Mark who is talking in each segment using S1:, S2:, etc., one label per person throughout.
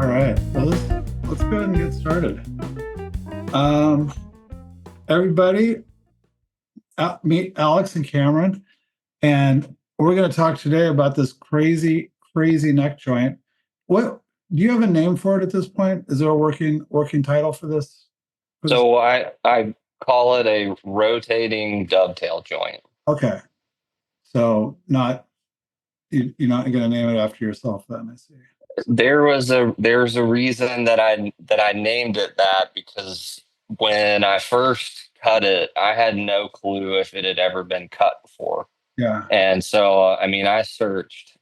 S1: All right, well, let's go ahead and get started. Um, everybody, meet Alex and Cameron, and we're going to talk today about this crazy, crazy neck joint. What do you have a name for it at this point? Is there a working title for this?
S2: So I call it a rotating dovetail joint.
S1: Okay, so not you're not going to name it after yourself then, I see.
S2: There's a reason that I named it that, because when I first cut it, I had no clue if it had ever been cut before.
S1: Yeah.
S2: And so I mean I searched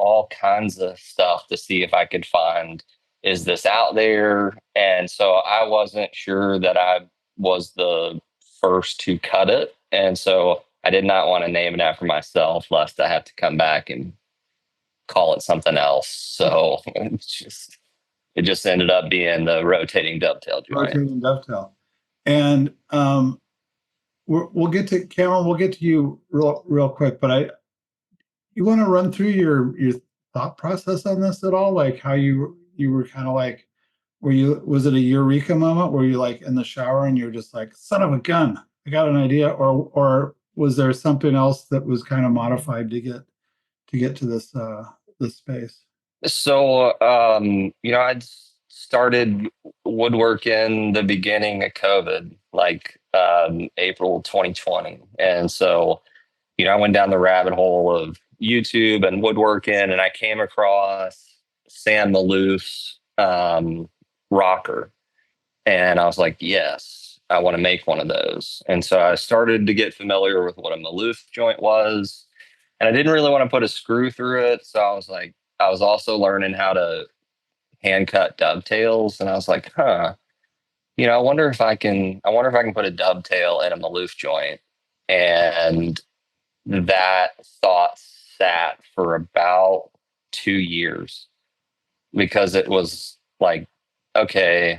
S2: all kinds of stuff to see if I could find, is this out there? And so I wasn't sure that I was the first to cut it. And so I did not want to name it after myself, lest I have to come back and call it something else. So it just ended up being the rotating dovetail joint.
S1: Rotating dovetail. And we'll get to Cameron. We'll get to you real quick, but you want to run through your thought process on this at all? Like how you were kind of like, was it a eureka moment? Were you like in the shower and you're just like, son of a gun, I got an idea, or was there something else that was kind of modified to get to this space?
S2: So, I'd started woodworking the beginning of COVID, like April 2020. And so, I went down the rabbit hole of YouTube and woodworking, and I came across Sam Maloof's rocker. And I was like, yes, I want to make one of those. And so I started to get familiar with what a Maloof joint was. And I didn't really want to put a screw through it. So I was also learning how to hand cut dovetails. And I was like, I wonder if I can put a dovetail in a Maloof joint. And that thought sat for about 2 years, because it was like, okay,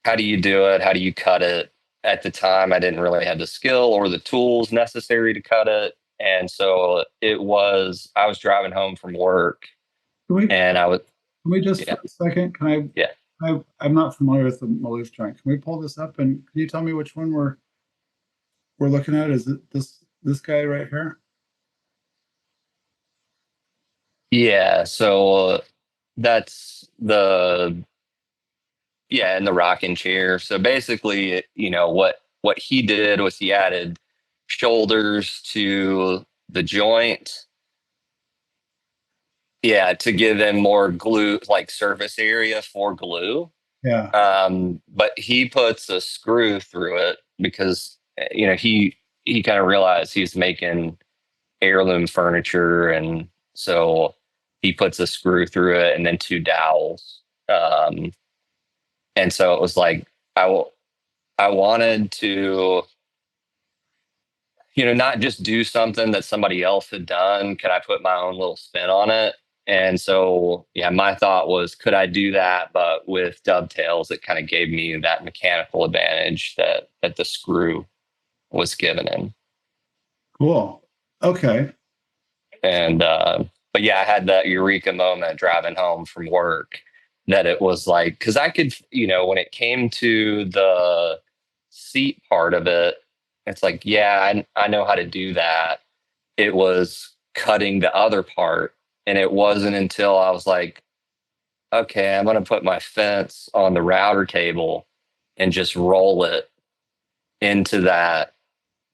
S2: how do you do it? How do you cut it? At the time, I didn't really have the skill or the tools necessary to cut it. And so I was driving home from work,
S1: Can we
S2: and I was,
S1: can we just
S2: yeah,
S1: for a second?
S2: yeah.
S1: I'm not familiar with the Maloof joint. Can we pull this up and can you tell me which one we're looking at? Is it this guy right here?
S2: Yeah. So that's in the rocking chair. So basically, what he did was he added shoulders to the joint. Yeah, to give them more glue, like surface area for glue.
S1: Yeah.
S2: But he puts a screw through it because he kind of realized he's making heirloom furniture, and so he puts a screw through it and then two dowels. And so it was like I wanted to, not just do something that somebody else had done. Could I put my own little spin on it? And so, yeah, my thought was, could I do that, but with dovetails? It kind of gave me that mechanical advantage that the screw was given in.
S1: Cool. Okay.
S2: And but yeah, I had that eureka moment driving home from work, that it was like, because I could, when it came to the seat part of it, it's like, yeah, I know how to do that. It was cutting the other part. And it wasn't until I was like, okay, I'm going to put my fence on the router table and just roll it into that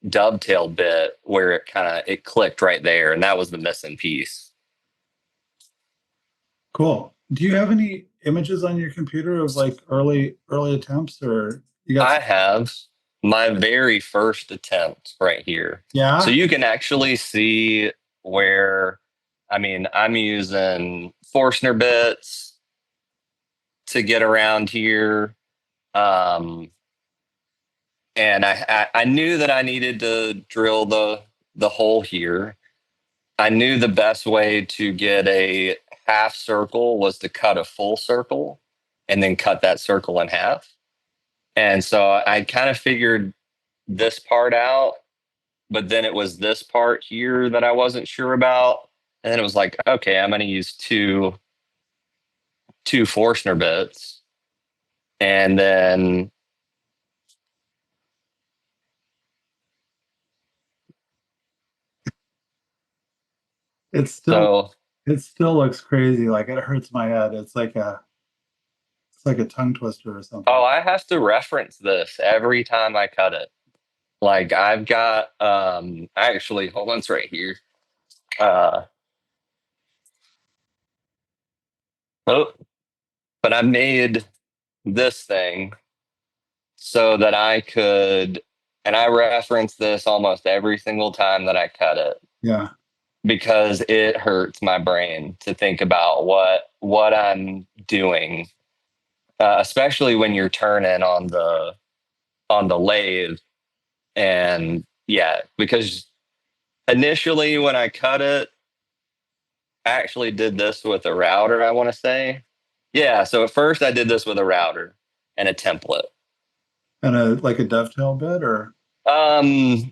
S2: dovetail bit, where it clicked right there. And that was the missing piece.
S1: Cool. Do you have any images on your computer of like early attempts, or you got
S2: I have my very first attempt right here. So
S1: yeah?
S2: you can actually see where, I mean, I'm using Forstner bits to get around here. Um, and I knew that I needed to drill the hole here. I knew the best way to get a half circle was to cut a full circle and then cut that circle in half. And so I kind of figured this part out, but then it was this part here that I wasn't sure about. And then it was like, okay, I'm going to use two 2 Forstner bits, and then
S1: It's still
S2: so
S1: it still looks crazy. Like it hurts my head. It's like a tongue twister or something.
S2: oh, I have to reference this every time I cut it. Like I've got actually hold on, it's right here. Uh oh, but I made this thing so that I could, and I reference this almost every single time that I cut it
S1: Yeah.
S2: because it hurts my brain to think about what I'm doing, especially when you're turning on the lathe. And yeah, because initially when I cut it, I actually did this with a router, I want to say. Yeah, so at first I did this with a router and a template.
S1: And a like a dovetail bit or
S2: Um,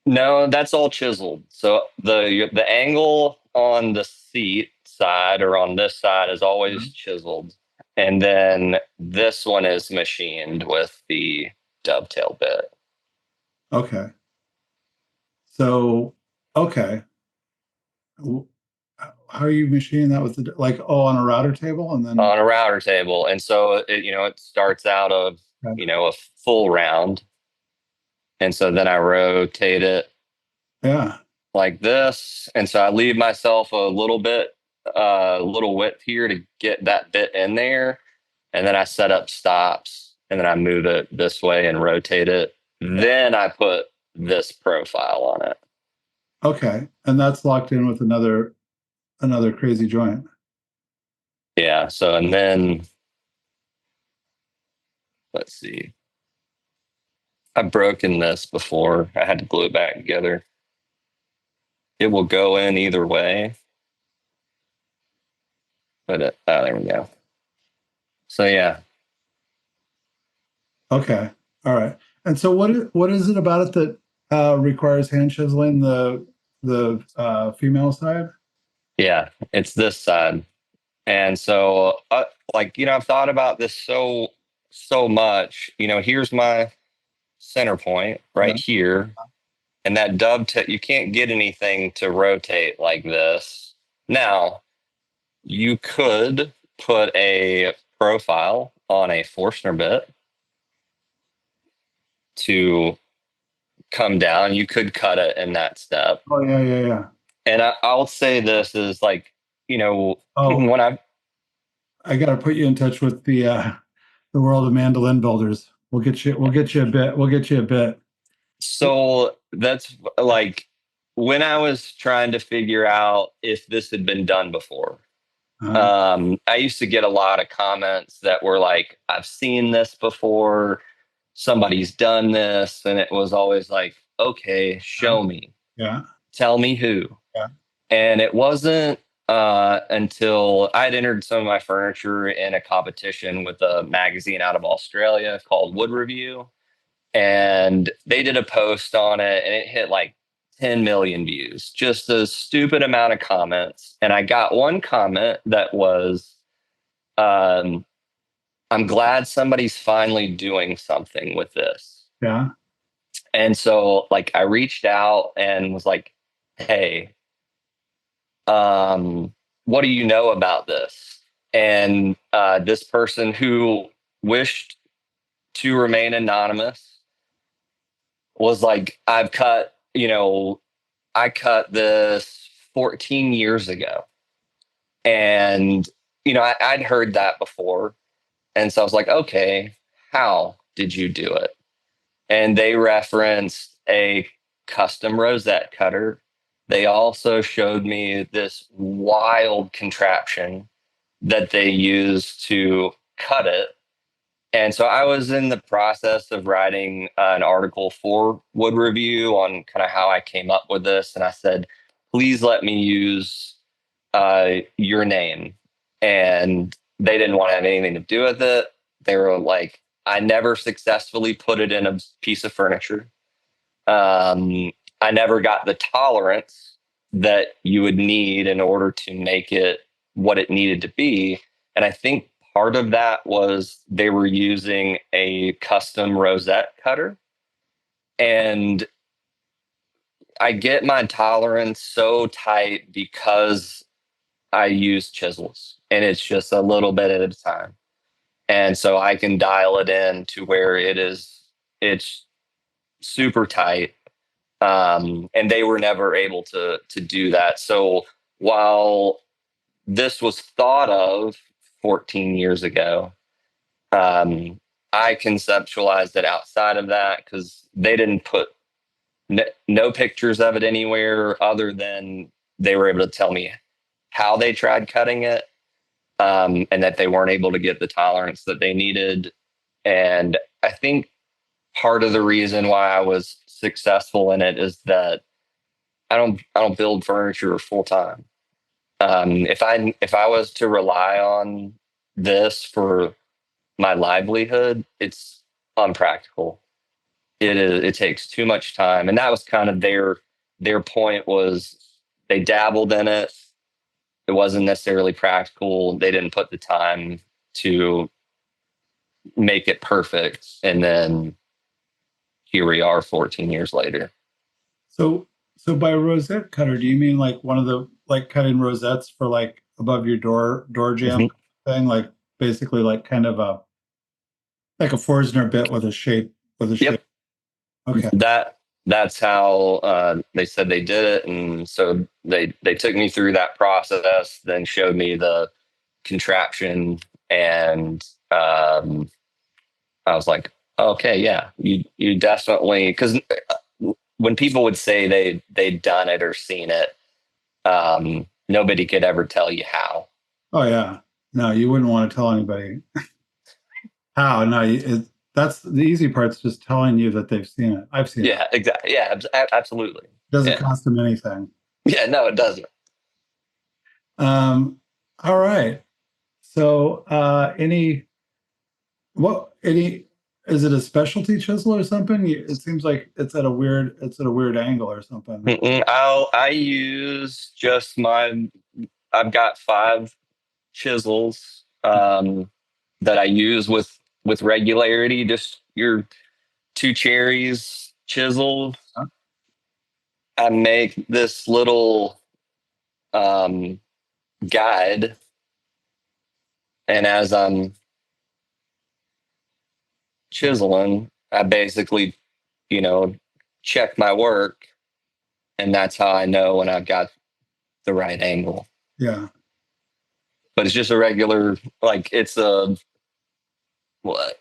S2: no, that's all chiseled. So the angle on the seat side or on this side is always chiseled. And then this one is machined with the dovetail bit.
S1: okay. So okay. W- How are you machining that with the like on a router table and then
S2: On a router table. And so it starts out of, a full round. And so then I rotate it
S1: yeah.
S2: like this. And so I leave myself a little width here to get that bit in there. And then I set up stops and then I move it this way and rotate it. Then I put this profile on it.
S1: Okay. And that's locked in with another crazy joint.
S2: Yeah. So, and then let's see. I've broken this before. I had to glue it back together. It will go in either way. But there we go. So yeah,
S1: Okay. All right. And so what is it about it that requires hand chiseling the female side?
S2: yeah, it's this side. And so, I've thought about this so much. Here's my center point
S1: Yeah.
S2: right here, and that dovetail. You can't get anything to rotate like this. Now, you could put a profile on a Forstner bit to come down. You could cut it in that step.
S1: Oh yeah, yeah, yeah.
S2: And I'll say this is like,
S1: Oh,
S2: when
S1: I got to put you in touch with the world of mandolin builders. We'll get you a bit. We'll get you a bit.
S2: so that's like when I was trying to figure out if this had been done before.
S1: Uh,
S2: I used to get a lot of comments that were like, I've seen this before, somebody's done this, and it was always like, okay, show me,
S1: yeah,
S2: tell me who.
S1: yeah.
S2: And it wasn't until I'd entered some of my furniture in a competition with a magazine out of Australia called Wood Review. And they did a post on it and it hit like 10 million views, just a stupid amount of comments. And I got one comment that was, um, I'm glad somebody's finally doing something with this.
S1: Yeah.
S2: And so, like, I reached out and was like, hey, what do you know about this? And this person who wished to remain anonymous was like, I cut this 14 years ago. And, I'd heard that before. And so I was like, okay, how did you do it? And they referenced a custom rosette cutter. They also showed me this wild contraption that they use to cut it. And so I was in the process of writing an article for Wood Review on kind of how I came up with this. And I said, please let me use your name. And they didn't want to have anything to do with it. They were like, I never successfully put it in a piece of furniture. I never got the tolerance that you would need in order to make it what it needed to be. And I think part of that was they were using a custom rosette cutter. And I get my tolerance so tight because I use chisels and it's just a little bit at a time. And so I can dial it in to where it's super tight. And they were never able to do that. So while this was thought of 14 years ago, I conceptualized it outside of that because they didn't put no pictures of it anywhere other than they were able to tell me how they tried cutting it, and that they weren't able to get the tolerance that they needed. And I think part of the reason why I was successful in it is that I don't build furniture full time. If I was to rely on this for my livelihood, it's unpractical. It takes too much time, and that was kind of their point was they dabbled in it. It wasn't necessarily practical. They didn't put the time to make it perfect, and then here we are 14 years later.
S1: So by rosette cutter, do you mean like one of the like cutting rosettes for like above your door jamb thing, like basically like kind of a like a Forstner bit with a shape
S2: Yep.
S1: Okay.
S2: That's how they said they did it, and so they took me through that process, then showed me the contraption, and I was like, okay, yeah, you definitely, because when people would say they'd done it or seen it, nobody could ever tell you how.
S1: Oh yeah. No, you wouldn't want to tell anybody how. No, that's the easy part's just telling you that they've seen it. I've seen it.
S2: Yeah, exactly. Yeah, absolutely.
S1: Doesn't
S2: Yeah.
S1: cost them anything.
S2: Yeah, no, it doesn't.
S1: All right. So any is it a specialty chisel or something? It seems like it's at a weird angle or something.
S2: I use just I've got 5 chisels that I use with regularity. Just your 2 cherries chisel.
S1: Huh?
S2: I make this little guide, and as I'm chiseling, I basically, check my work, and that's how I know when I've got the right angle.
S1: Yeah.
S2: But it's just a regular, like it's a what?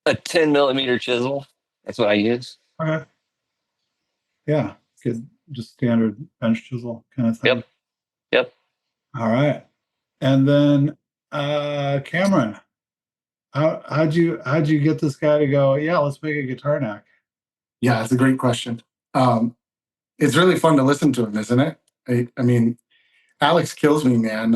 S2: A 10 millimeter chisel. That's what I use.
S1: Okay. Yeah. Good. Just standard bench chisel kind of thing.
S2: Yep.
S1: All right. And then Cameron, how'd you get this guy to go, yeah, let's make a guitar neck?
S3: Yeah, it's a great question. It's really fun to listen to him, isn't it? I mean, Alex kills me, man.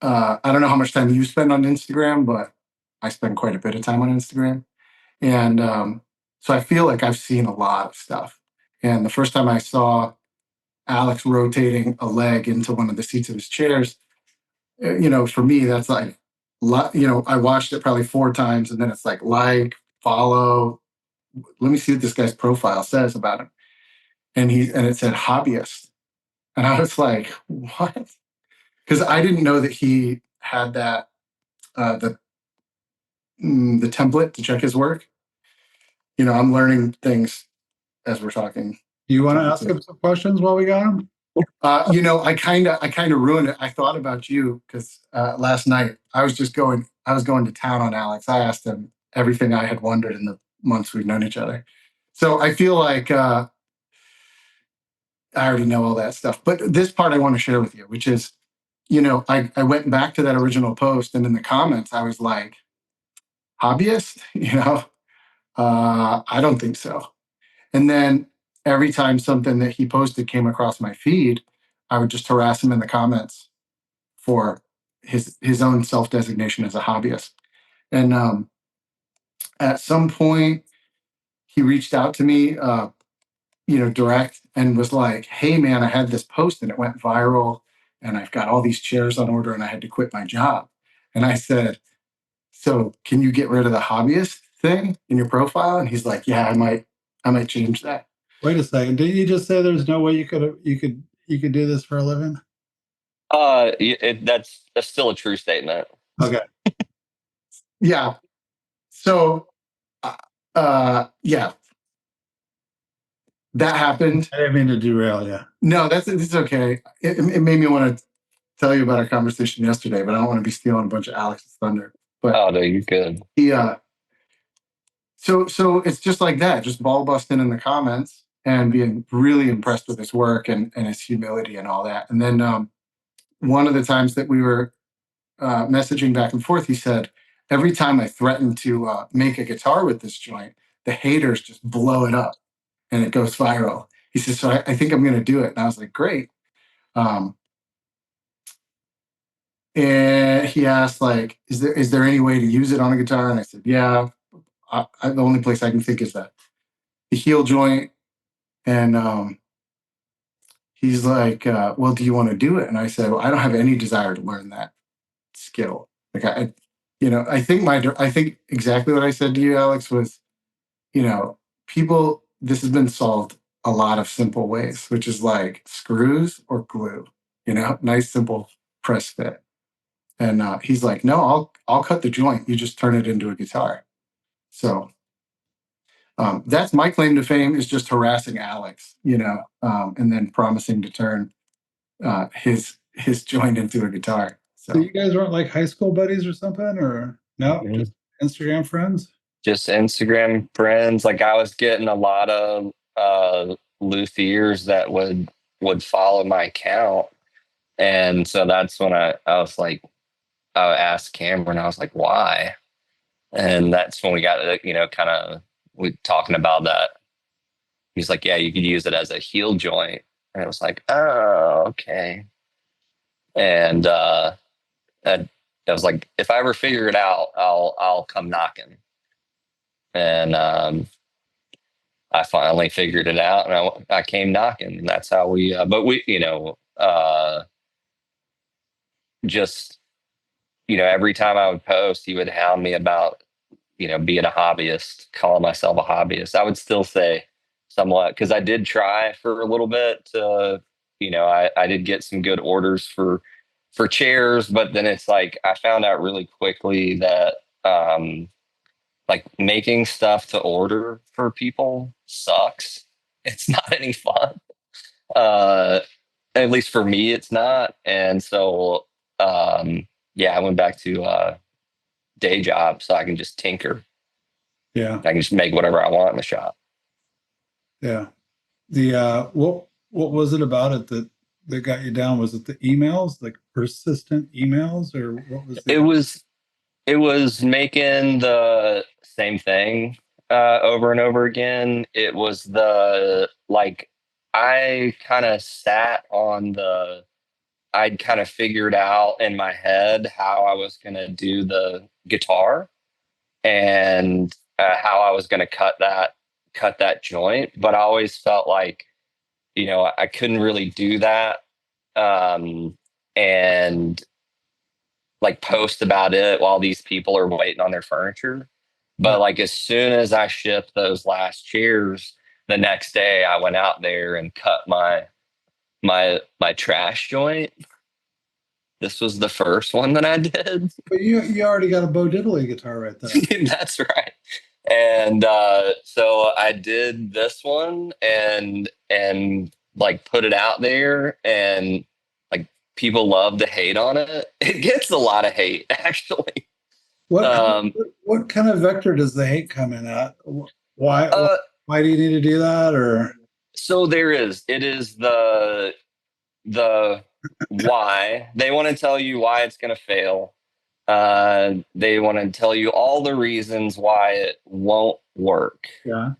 S3: I don't know how much time you spend on Instagram, but I spend quite a bit of time on Instagram. And so I feel like I've seen a lot of stuff. And the first time I saw Alex rotating a leg into one of the seats of his chairs, for me, that's like, I watched it probably 4 times, and then it's like, follow. Let me see what this guy's profile says about him. And it said hobbyist. And I was like, what? Because I didn't know that he had that, the template to check his work. I'm learning things as we're talking.
S1: Do you want to ask him some questions while we got him?
S3: I kind of ruined it. I thought about you because last night I was going to town on Alex. I asked him everything I had wondered in the months we've known each other. So I feel like I already know all that stuff. But this part I want to share with you, which is, I went back to that original post, and in the comments I was like, hobbyist? I don't think so. And then every time something that he posted came across my feed, I would just harass him in the comments for his own self-designation as a hobbyist. And at some point, he reached out to me, direct, and was like, "Hey, man, I had this post and it went viral, and I've got all these chairs on order and I had to quit my job. And I said, so can you get rid of the hobbyist thing in your profile? And he's like, yeah, I might change that.
S1: Wait a second. Didn't you just say there's no way you could do this for a living?
S2: That's still a true statement.
S1: Okay.
S3: Yeah. So, yeah, that happened.
S1: I didn't mean to derail you.
S3: No, it's okay. It made me want to tell you about our conversation yesterday, but I don't want to be stealing a bunch of Alex's thunder. But
S2: Oh no, you're good.
S3: So it's just like that, just ball busting in the comments and being really impressed with his work and his humility and all that. And then one of the times that we were messaging back and forth, he said, every time I threaten to make a guitar with this joint, the haters just blow it up and it goes viral. He says, so I think I'm going to do it. And I was like, great. And he asked, like, is there any way to use it on a guitar? And I said, yeah. The only place I can think is the heel joint. And he's like, well, do you want to do it? And I said, well, I don't have any desire to learn that skill. Like I think exactly what I said to you, Alex, was, this has been solved a lot of simple ways, which is like screws or glue, nice, simple press fit. And he's like, no, I'll cut the joint. You just turn it into a guitar. So that's my claim to fame, is just harassing Alex, and then promising to turn his joint into a guitar.
S1: So you guys weren't like high school buddies or something, or no?
S2: Mhm.
S1: Just Instagram friends?
S2: Just Instagram friends. Like I was getting a lot of luthiers that would follow my account, and so that's when I was like, I asked Cameron, I was like, why? And that's when we got kind of we talking about that. He's like, yeah, you could use it as a heel joint, and I was like, oh, okay. And I was like, if I ever figure it out, I'll come knocking. And I finally figured it out, and I came knocking, and that's how we. But we, just every time I would post, he would hound me about being a hobbyist, calling myself a hobbyist. I would still say somewhat, because I did try for a little bit. I did get some good orders for chairs, but then it's like I found out really quickly that like making stuff to order for people sucks. It's not any fun. At least for me, it's not. And so, yeah, I went back to day job so I can just tinker.
S1: Yeah.
S2: I can just make whatever I want in the shop.
S1: Yeah. The what was it about it that got you down? Was it the emails, like persistent emails, or what was it?
S2: It was making the same thing over and over again. It was I kind of sat on I'd kind of figured out in my head how I was going to do the guitar and how I was going to cut that joint. But I always felt like, I couldn't really do that. And like post about it while these people are waiting on their furniture. But like as soon as I shipped those last chairs, the next day I went out there and cut my trash joint. This was the first one that I did.
S1: But you already got a Bo Diddley guitar right there.
S2: That's right. And so I did this one and like put it out there, and like people love to hate on it. It gets a lot of hate, actually.
S1: What kind of vector does the hate come in at? Why do you need to do that? Or
S2: so it is the why. They want to tell you why it's going to fail. They want to tell you all the reasons why it won't work.
S1: Yeah.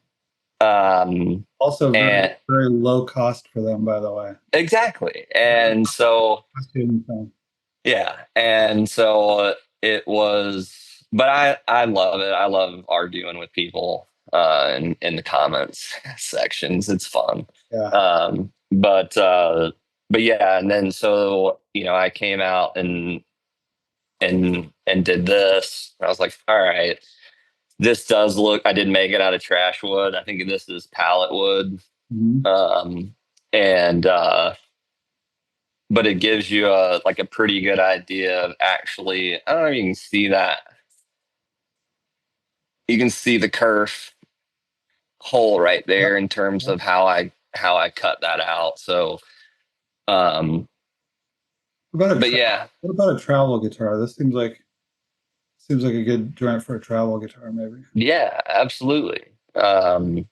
S1: Also very low cost for them, by the way.
S2: Exactly. And so yeah. And so it was, but I love it. I love arguing with people in the comments sections. It's fun.
S1: Yeah.
S2: But but yeah, and then so I came out and did this. I was like, all right, this does look. I did make it out of trash wood. I think this is pallet wood,
S1: Mhm.
S2: and but it gives you a pretty good idea of actually. I don't know if you can see that. You can see the kerf hole right
S1: Yep.
S2: there in terms of how I cut that out. So, um, but yeah,
S1: What about a travel guitar? This seems like a good joint for a travel guitar, maybe.
S2: yeah, absolutely. And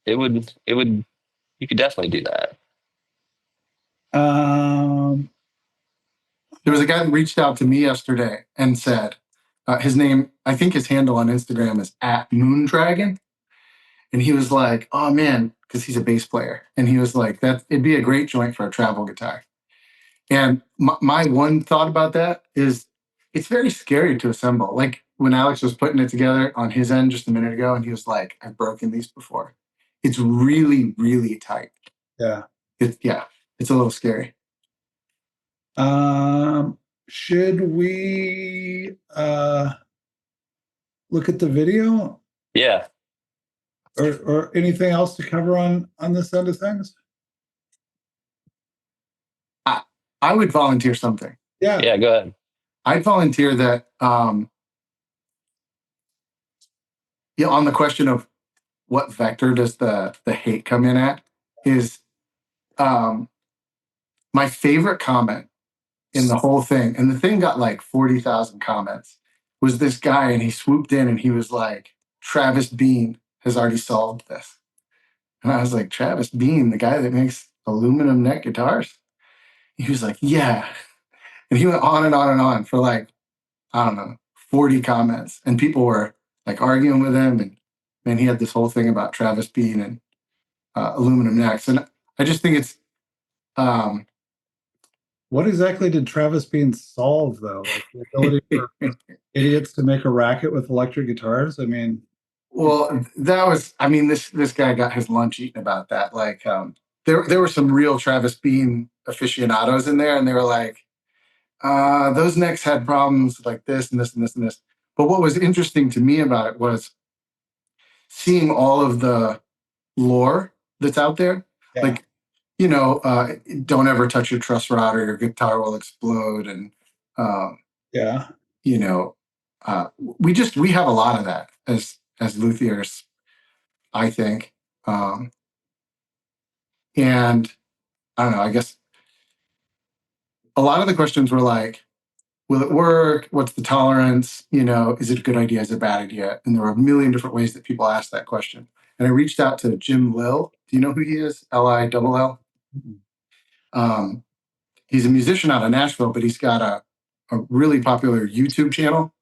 S2: it would you could definitely do that.
S1: Um,
S3: There was a guy that reached out to me yesterday and said, his name, I think his handle on Instagram is @Moondragon. And he was like, oh man, because he's a bass player. And he was like, that it'd be a great joint for a travel guitar. And my one thought about that is it's very scary to assemble. Like when Alex was putting it together on his end just a minute ago, and he was like, I've broken these before. It's really, really tight.
S1: yeah.
S3: Yeah, it's a little scary.
S1: Should we look at the video
S2: Yeah,
S1: or anything else to cover on this end of things?
S3: I would volunteer something.
S1: Yeah.
S2: yeah. Go ahead.
S3: I'd volunteer that on the question of what vector does the hate come in at is my favorite comment in the whole thing, and the thing got like 40,000 comments, was this guy, and he swooped in and he was like, Travis Bean has already solved this. And I was like, Travis Bean, the guy that makes aluminum neck guitars? He was like, yeah. And he went on and on and on for like, I don't know, 40 comments. And people were like arguing with him. And then he had this whole thing about Travis Bean and aluminum necks. And I just think it's,
S1: What exactly did Travis Bean solve, though? Like the ability for idiots to make a racket with electric guitars? I mean,
S3: well, that was, I mean, this guy got his lunch eaten about that. Like, there were some real Travis Bean aficionados in there, and they were like, those necks had problems like this and this and this and this. But what was interesting to me about it was seeing all of the lore that's out there.
S1: yeah.
S3: Like, don't ever touch your truss rod or your guitar will explode. And,
S1: Yeah.
S3: we have a lot of that as luthiers, I think. And I don't know, I guess a lot of the questions were like, will it work? What's the tolerance? Is it a good idea? Is it a bad idea? And there were a million different ways that people asked that question. And I reached out to Jim Lill. Do you know who he is? Lill. He's a musician out of Nashville, but he's got a really popular YouTube channel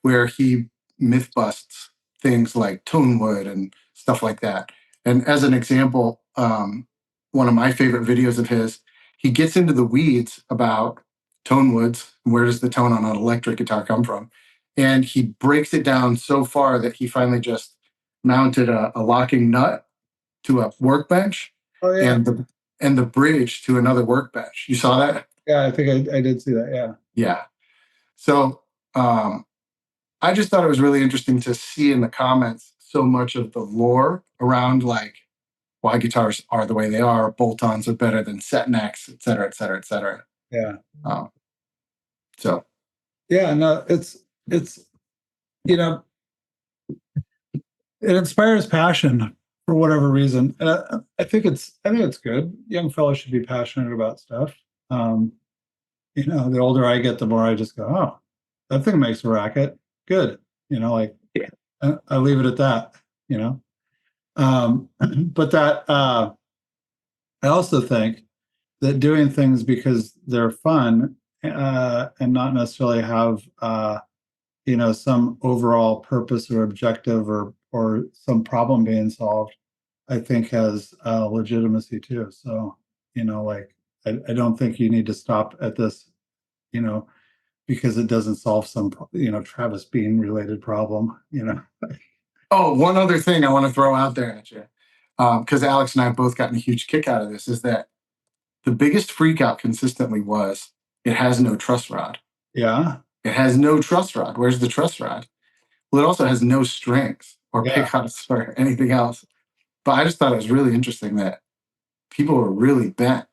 S3: where he myth busts things like tone wood and stuff like that. And as an example, one of my favorite videos of his, he gets into the weeds about tone woods. Where does the tone on an electric guitar come from? And he breaks it down so far that he finally just mounted a locking nut to a workbench.
S1: Oh, yeah.
S3: and the bridge to another workbench. You saw that?
S1: Yeah, I think I did see that. Yeah.
S3: Yeah. So I just thought it was really interesting to see in the comments so much of the lore around like why guitars are the way they are, bolt-ons are better than set necks, et cetera, et cetera, et cetera.
S1: Yeah.
S3: So
S1: Yeah, no, it's you know, it inspires passion for whatever reason. And I think it's good. Young fellows should be passionate about stuff. The older I get, the more I just go, oh, that thing makes a racket. Good.
S2: Yeah.
S1: I leave it at that, But that I also think that doing things because they're fun and not necessarily have some overall purpose or objective or some problem being solved, I think has legitimacy too. So I don't think you need to stop at this because it doesn't solve some Travis Bean related problem.
S3: Oh, one other thing I want to throw out there at you. because Alex and I have both gotten a huge kick out of this, is that the biggest freak out consistently was it has no truss rod.
S1: Yeah.
S3: It has no truss rod. Where's the truss rod? Well, it also has no strings or
S1: Yeah.
S3: pickups or anything else. But I just thought it was really interesting that people were really bent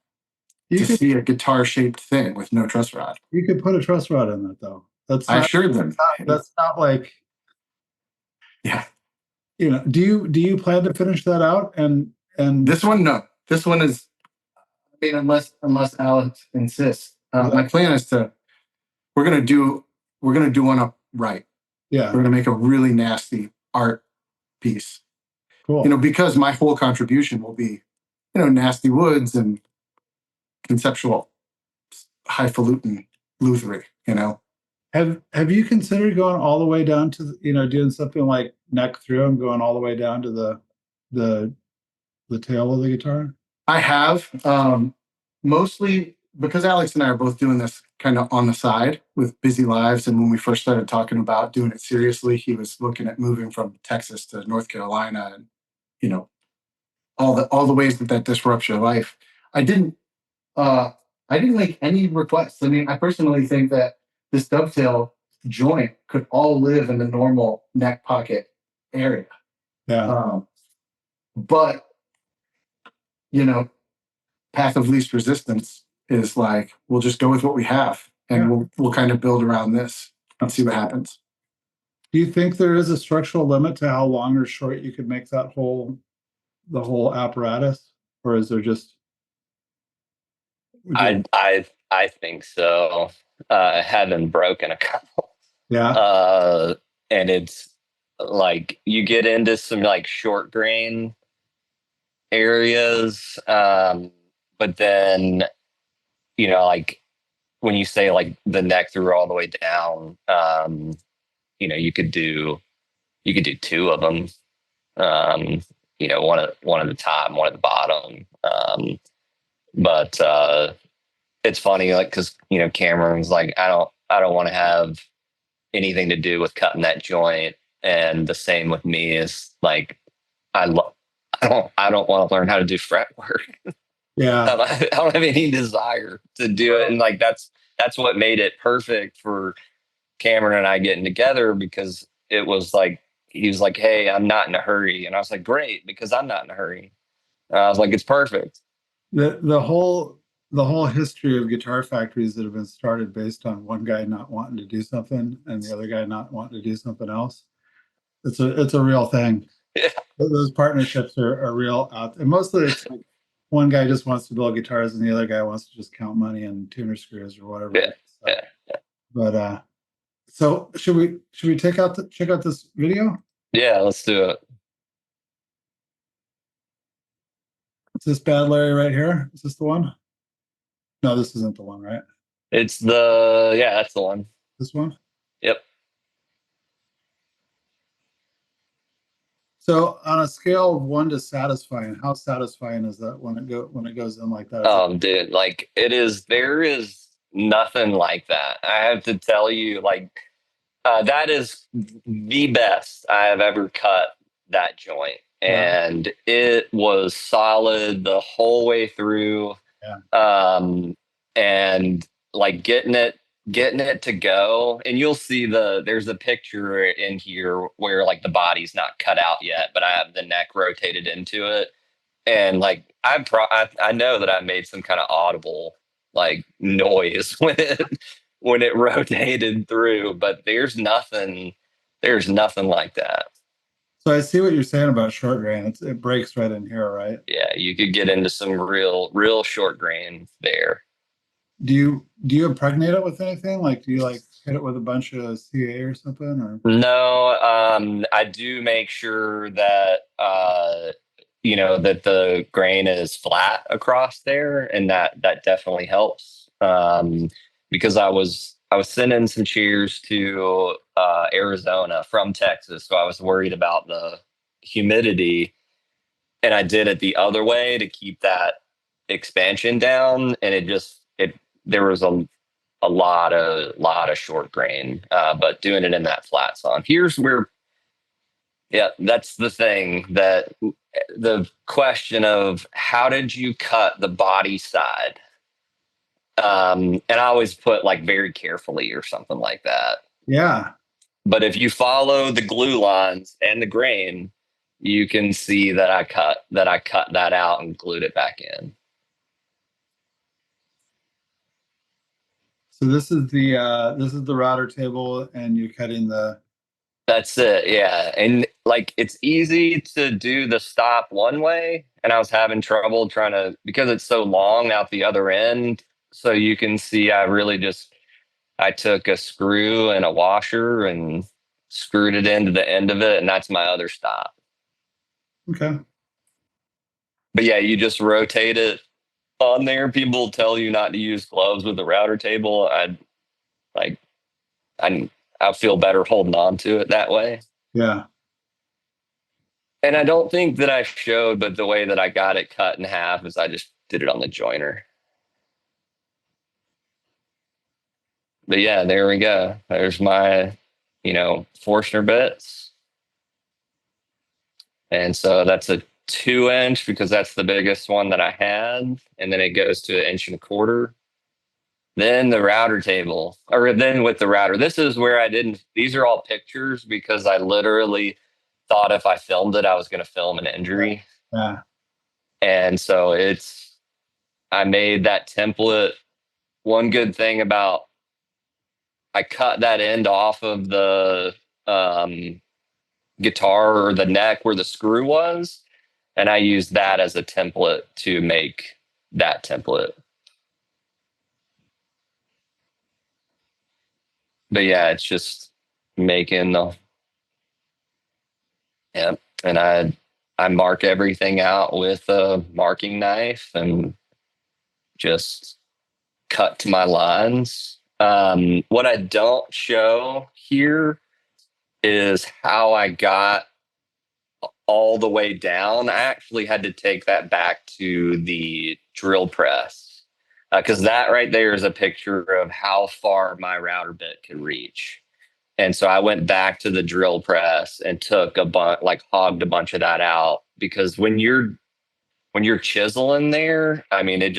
S1: You
S3: to
S1: could
S3: see a guitar-shaped thing with no truss rod.
S1: you could put a truss rod in that though. That's
S3: I
S1: not
S3: assured them.
S1: that's not like,
S3: Yeah.
S1: you know, do you plan to finish that out? And
S3: This one, no. This one is, I mean, unless Alex insists. My plan is we're gonna do one up right.
S1: yeah,
S3: We're gonna make a really nasty art piece.
S1: cool.
S3: You know, because my whole contribution will be, you know, nasty woods and conceptual highfalutin Luthery, you know.
S1: Have you considered going all the way down to you know, doing something like neck through and going all the way down to the tail of the guitar?
S3: I have, mostly because Alex and I are both doing this kind of on the side with busy lives. And when we first started talking about doing it seriously, he was looking at moving from Texas to North Carolina, and you know, all the ways that disrupts your life. I didn't make any requests. I mean, I personally think that this dovetail joint could all live in the normal neck pocket area.
S1: Yeah.
S3: But you know, path of least resistance is like, we'll just go with what we have, and
S1: Yeah.
S3: we'll kind of build around this and see what happens.
S1: Do you think there is a structural limit to how long or short you could make the whole apparatus, or is there just?
S2: I think so. Having broken a couple.
S1: Yeah.
S2: And it's like you get into some like short grain areas, but then you know, like when you say like the neck through all the way down, you know, you could do two of them. You know, one at the top, one at the bottom. But it's funny, like, because you know, Cameron's like, I don't want to have anything to do with cutting that joint, and the same with me is like, I love. I don't want to learn how to do fret work.
S1: Yeah.
S2: I don't have any desire to do it, and like that's what made it perfect for Cameron and I getting together, because it was like he was like, "Hey, I'm not in a hurry," and I was like, "Great," because I'm not in a hurry. And I was like, "It's perfect."
S1: The whole history of guitar factories that have been started based on one guy not wanting to do something and the other guy not wanting to do something else. It's a real thing.
S2: Yeah.
S1: Those partnerships are real out, and mostly it's like one guy just wants to build guitars and the other guy wants to just count money and tuner screws or whatever.
S2: Yeah,
S1: So,
S2: yeah.
S1: but so should we check out this video?
S2: Yeah, let's do it.
S1: Is this Bad Larry right here? Is this the one? No, this isn't the one, right?
S2: That's the one.
S1: This one?
S2: Yep.
S1: So on a scale of 1 to satisfying, how satisfying is that when it goes in like that?
S2: Dude, like there is nothing like that. I have to tell you, like, that is the best I have ever cut that joint.
S1: Yeah.
S2: And it was solid the whole way through.
S1: Yeah.
S2: And like getting it to go, and you'll see there's a picture in here where like the body's not cut out yet, but I have the neck rotated into it. And like I know that I made some kind of audible like noise when it rotated through, but there's nothing like that.
S1: So I see what you're saying about short grain. It breaks right in here, right?
S2: Yeah, you could get into some real short grain there.
S1: Do you impregnate it with anything? Like, do you like hit it with a bunch of CA or something? Or
S2: No, I do make sure that you know, that the grain is flat across there, and that definitely helps. Because I was sending some cheers to Arizona from Texas, so I was worried about the humidity, and I did it the other way to keep that expansion down, and it there was a lot of short grain, but doing it in that flat song. Here's where Yeah, that's the thing, that the question of how did you cut the body side? And I always put like very carefully or something like that.
S1: Yeah.
S2: But if you follow the glue lines and the grain, you can see that I cut that out and glued it back in.
S1: So this is the router table, and you're cutting the.
S2: That's it, yeah. And like it's easy to do the stop one way, and I was having trouble trying to, because it's so long out the other end. So you can see I took a screw and a washer and screwed it into the end of it, and that's my other stop.
S1: Okay.
S2: But yeah, you just rotate it on there. People tell you not to use gloves with the router table. Like I I feel better holding on to it that way.
S1: Yeah.
S2: And I don't think that I showed, but the way that I got it cut in half is I just did it on the joiner. But yeah, there we go. There's my, Forstner bits. And so that's a 2 inch because that's the biggest one that I had. And then it goes to 1.25 inches. Then the router table, or then with the router, this is where these are all pictures because I literally thought if I filmed it, I was going to film an injury.
S1: Yeah.
S2: And so I made that template. One good thing about, I cut that end off of the guitar or the neck where the screw was, and I used that as a template to make that template. But yeah, it's just making yeah, and I mark everything out with a marking knife and just cut to my lines. What I don't show here is how I got all the way down. I actually had to take that back to the drill press because that right there is a picture of how far my router bit could reach. And so I went back to the drill press and took hogged a bunch of that out because when you're chiseling there, I mean, that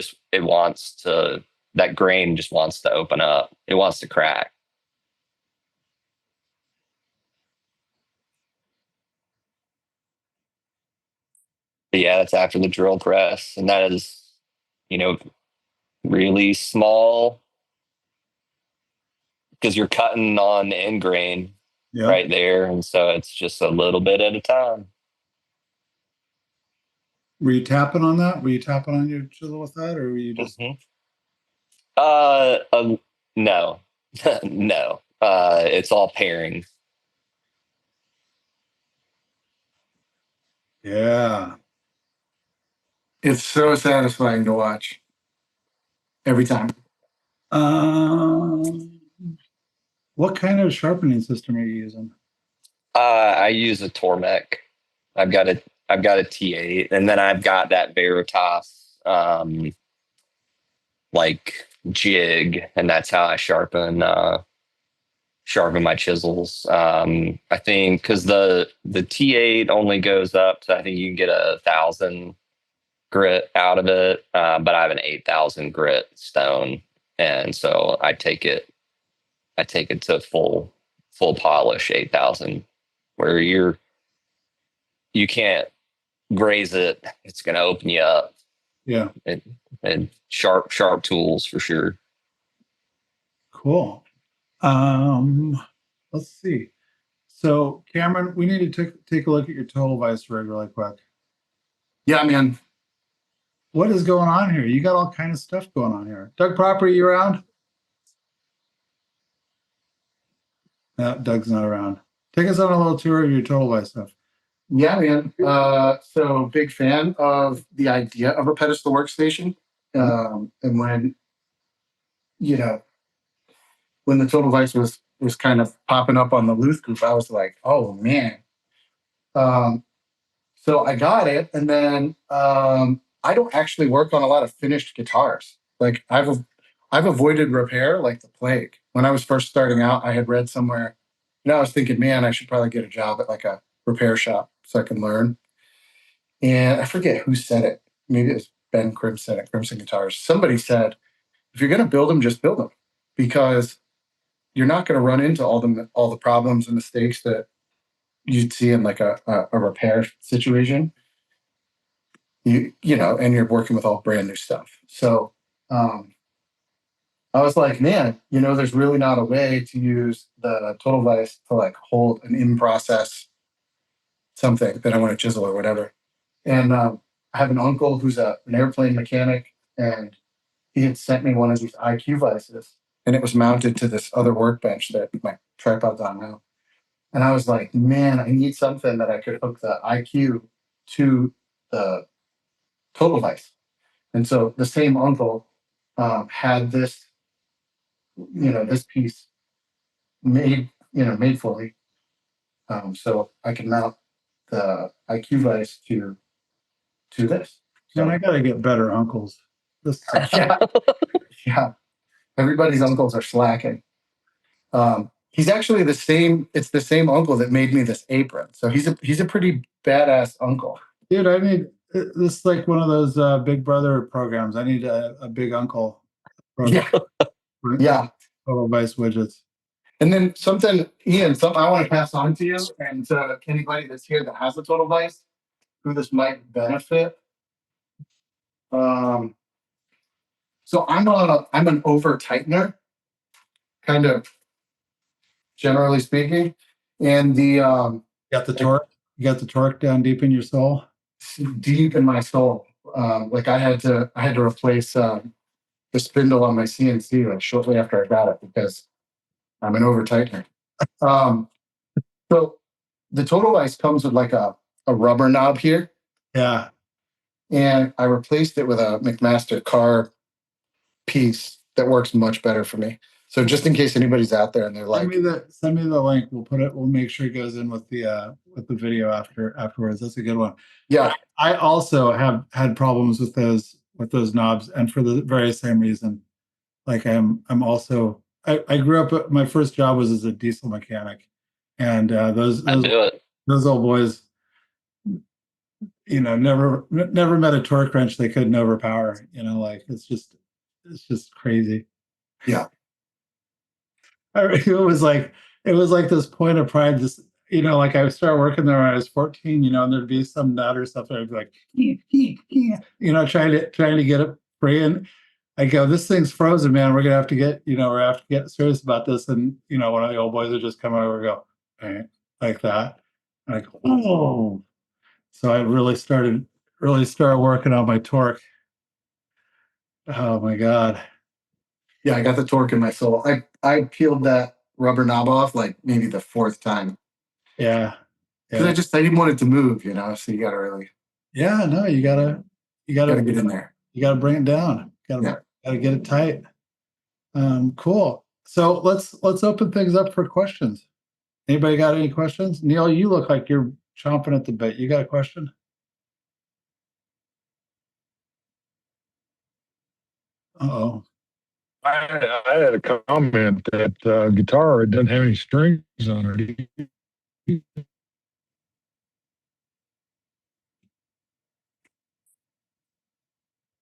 S2: grain just wants to open up. It wants to crack. But yeah, that's after the drill press. And that is, you know, really small because you're cutting on end grain
S1: Yeah.
S2: right there. And so it's just a little bit at a time.
S1: Were you tapping on that? Were you tapping on your chisel with that, or were you just?
S2: Mhm. No, no. It's all pairing.
S1: Yeah.
S3: It's so satisfying to watch every time.
S1: What kind of sharpening system are you using?
S2: I use a Tormek. I've got a T8, and then I've got that Veritas like jig, and that's how I sharpen my chisels. I think because the T8 only goes up to, I think you can get 1,000 grit out of it, but I have an 8,000 grit stone, and so I take it to full polish 8,000, where you can't graze it. It's going to open you up.
S1: Yeah.
S2: And sharp tools for sure.
S1: Cool. Let's see. So, Cameron, we need to take a look at your total vise rig really quick.
S3: Yeah, man.
S1: What is going on here? You got all kind of stuff going on here. Doug Proper, you around? No, Doug's not around. Take us on a little tour of your total vise stuff.
S3: Yeah, man. So big fan of the idea of a pedestal workstation. And when the total vise was kind of popping up on the Looth Group, I was like, oh man. So I got it, and then I don't actually work on a lot of finished guitars. Like I've avoided repair like the plague. When I was first starting out, I had read somewhere, I was thinking, man, I should probably get a job at like a repair shop so I can learn. And I forget who said it. Maybe it was Ben Crimson at Crimson Guitars. Somebody said, if you're going to build them, just build them, because you're not going to run into all the problems and mistakes that you'd see in like a repair situation. You know, and you're working with all brand new stuff. So I was like, man, you know, there's really not a way to use the Total Vise to like hold an in process something that I want to chisel or whatever. And I have an uncle who's an airplane mechanic, and he had sent me one of these IQ vices, and it was mounted to this other workbench that my tripod's on now. And I was like, man, I need something that I could hook the IQ to the Total Vise. And so the same uncle had this, you know, this piece made for me. So I can mount the IQ vise to this. So
S1: And I got to get better uncles. This
S3: yeah. Everybody's uncles are slacking. He's actually the same. It's the same uncle that made me this apron. So he's a pretty badass uncle.
S1: Dude, I need this is like one of those Big Brother programs. I need a big uncle program
S3: Yeah.
S1: Total Vise widgets.
S3: And then something I want to pass on to you and to anybody that's here that has a Total Vise, who this might benefit. So I'm an over tightener, kind of generally speaking, and the
S1: Got the torque. You got the torque down deep in your soul.
S3: deep in my soul. Like I had to replace the spindle on my CNC like shortly after I got it because I'm an over tightener. So the Total Vise comes with like a rubber knob here.
S1: Yeah.
S3: And I replaced it with a McMaster car piece that works much better for me. So just in case anybody's out there and they're like,
S1: send me the link. We'll make sure it goes in with the video afterwards. That's a good one.
S3: yeah,
S1: I also have had problems with those knobs, and for the very same reason. Like I'm also I grew up. My first job was as a diesel mechanic, and those old boys, you know, never met a torque wrench they couldn't overpower. You know, like it's just crazy.
S3: Yeah.
S1: It was like this point of pride. Just, you know, like I started working there when I was 14. You know, and there'd be some nut or something. I'd be like, you know, trying to get it free, and I go, this thing's frozen, man. We're gonna have to get serious about this. And you know, one of the old boys would just come over and go, eh, like that. And I go, oh. So I really started working on my torque. Oh my God.
S3: Yeah, I got the torque in my soul. I peeled that rubber knob off like maybe the fourth time.
S1: Yeah.
S3: Because I didn't want it to move, you know. So you gotta really
S1: no, you gotta
S3: get in there.
S1: You gotta bring it down. Gotta get it tight. Cool. So let's open things up for questions. Anybody got any questions? Neil, you look like you're chomping at the bit. You got a question? Uh-oh.
S4: I had a comment that guitar, it doesn't have any strings on it.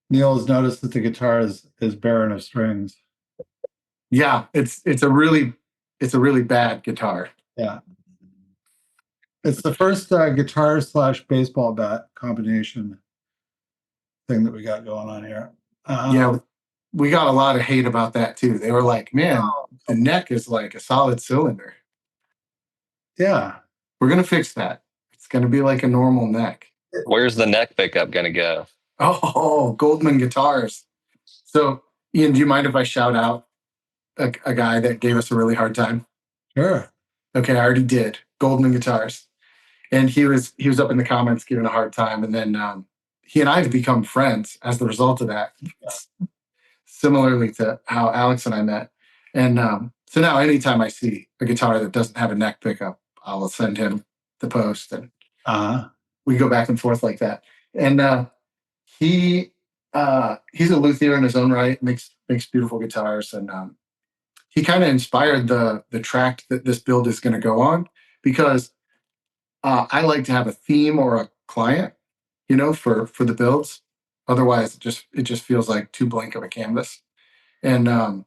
S1: Neil has noticed that the guitar is barren of strings.
S3: Yeah, it's a really bad guitar.
S1: Yeah. It's the first guitar / baseball bat combination thing that we got going on here.
S3: Yeah, we got a lot of hate about that too. They were like, man, the neck is like a solid cylinder.
S1: Yeah.
S3: We're going to fix that. It's going to be like a normal neck.
S2: Where's the neck pickup going to go?
S3: Oh, Goldman Guitars. So, Ian, do you mind if I shout out a guy that gave us a really hard time?
S1: Sure.
S3: Okay, I already did. Goldman Guitars. And he was up in the comments giving a hard time. And then he and I have become friends as the result of that. Similarly to how Alex and I met. And so now anytime I see a guitar that doesn't have a neck pickup, I'll send him the post, and we go back and forth like that. And he's a luthier in his own right, makes beautiful guitars, and he kind of inspired the track that this build is going to go on, because I like to have a theme or a client, for the builds. Otherwise, it just feels like too blank of a canvas. And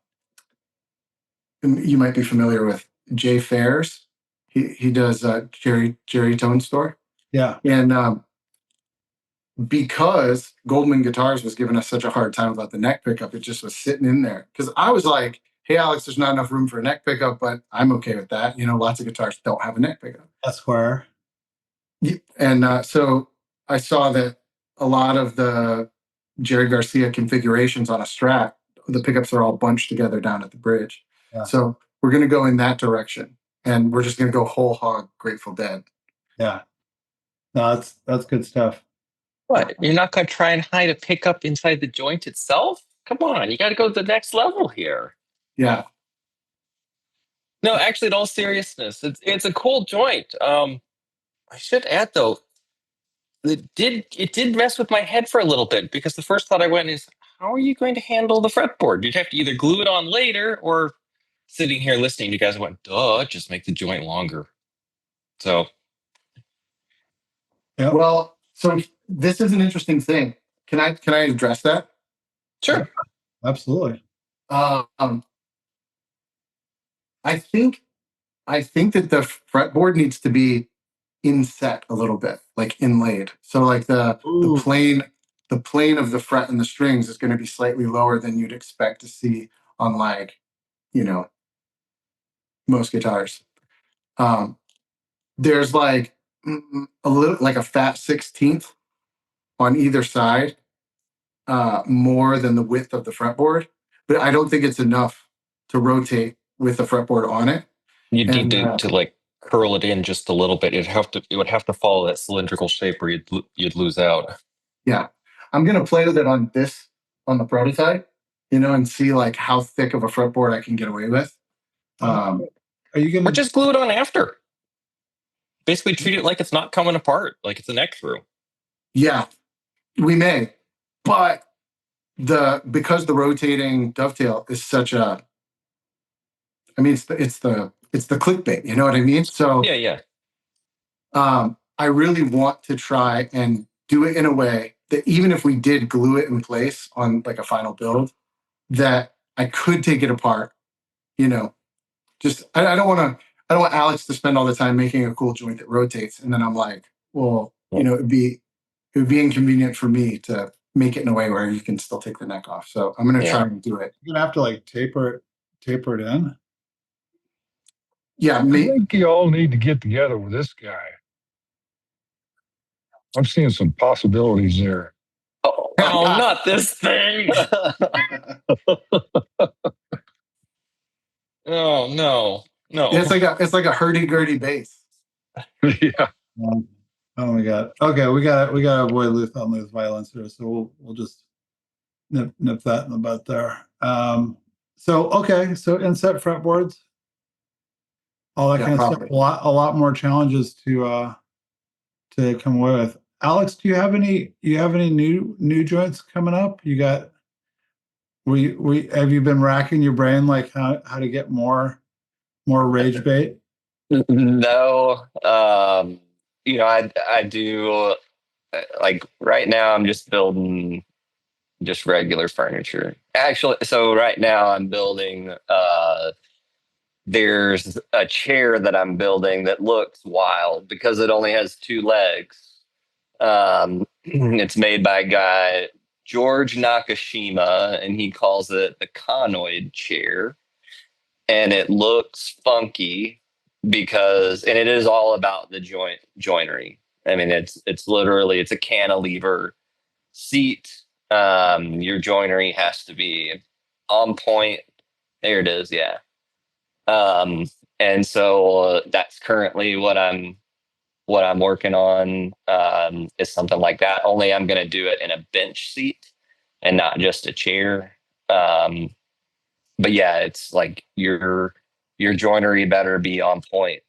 S3: you might be familiar with Jay Fairs. He does Jerry Tone Store.
S1: Yeah.
S3: And because Goldman Guitars was giving us such a hard time about the neck pickup, it just was sitting in there. Because I was like, hey, Alex, there's not enough room for a neck pickup, but I'm okay with that. Lots of guitars don't have a neck pickup.
S1: Esquire.
S3: And so I saw that a lot of the Jerry Garcia configurations on a Strat, the pickups are all bunched together down at the bridge.
S1: Yeah.
S3: So we're going to go in that direction. And we're just going to go whole hog Grateful Dead.
S1: Yeah. No, that's good stuff.
S2: What? You're not going to try and hide a pickup inside the joint itself? Come on, you got to go to the next level here.
S3: Yeah.
S2: No, actually, in all seriousness, it's a cool joint. I should add though, it did mess with my head for a little bit because the first thought I went is, how are you going to handle the fretboard? You'd have to either glue it on later or sitting here listening. You guys went, duh, just make the joint longer. So,
S1: Yeah.
S3: Well, so this is an interesting thing. Can I address that?
S2: sure.
S1: Absolutely.
S3: I think that the fretboard needs to be inset a little bit, like inlaid. So like the plane of the fret and the strings is going to be slightly lower than you'd expect to see on most guitars. There's like a little like a fat 16th on either side, more than the width of the fretboard, but I don't think it's enough to rotate with the fretboard on it.
S2: You need to like curl it in just a little bit. It would have to follow that cylindrical shape or you'd lose out.
S3: Yeah, I'm gonna play with it on the prototype, and see like how thick of a fretboard I can get away with.
S1: Are you gonna
S2: Or just glue it on after? Basically treat it like it's not coming apart, like it's a neck through.
S3: Yeah, we may, but because the rotating dovetail is such a, I mean, it's the clickbait, you know what I mean? So
S2: Yeah.
S3: I really want to try and do it in a way that even if we did glue it in place on like a final build, that I could take it apart. Just I don't want Alex to spend all the time making a cool joint that rotates, and then I'm like, well, it'd be inconvenient for me to make it in a way where you can still take the neck off. So I'm going to try and do it.
S1: You're gonna have to like taper it in.
S3: Yeah,
S4: I think you all need to get together with this guy. I'm seeing some possibilities there.
S2: Oh, not this thing. Oh no.
S3: It's like a hurdy-gurdy bass.
S4: Yeah.
S1: Oh my god. Okay, we got to avoid Looth on Looth violence here, so we'll just nip that in the butt there. So inset fretboards, all that kind of stuff. A lot more challenges to come away with. Alex, do you have any new joints coming up? You got have you been racking your brain like how to get more rage bait?
S2: No. I do like right now I'm just building just regular furniture. Actually, so right now I'm building there's a chair that I'm building that looks wild because it only has two legs. It's made by a guy, George Nakashima, and he calls it the conoid chair. And it looks funky because it is all about the joinery. I mean, it's literally it's a cantilever seat. Your joinery has to be on point. There it is, yeah. And so that's currently what I'm working on, is something like that. Only I'm going to do it in a bench seat and not just a chair. But yeah, it's like your joinery better be on point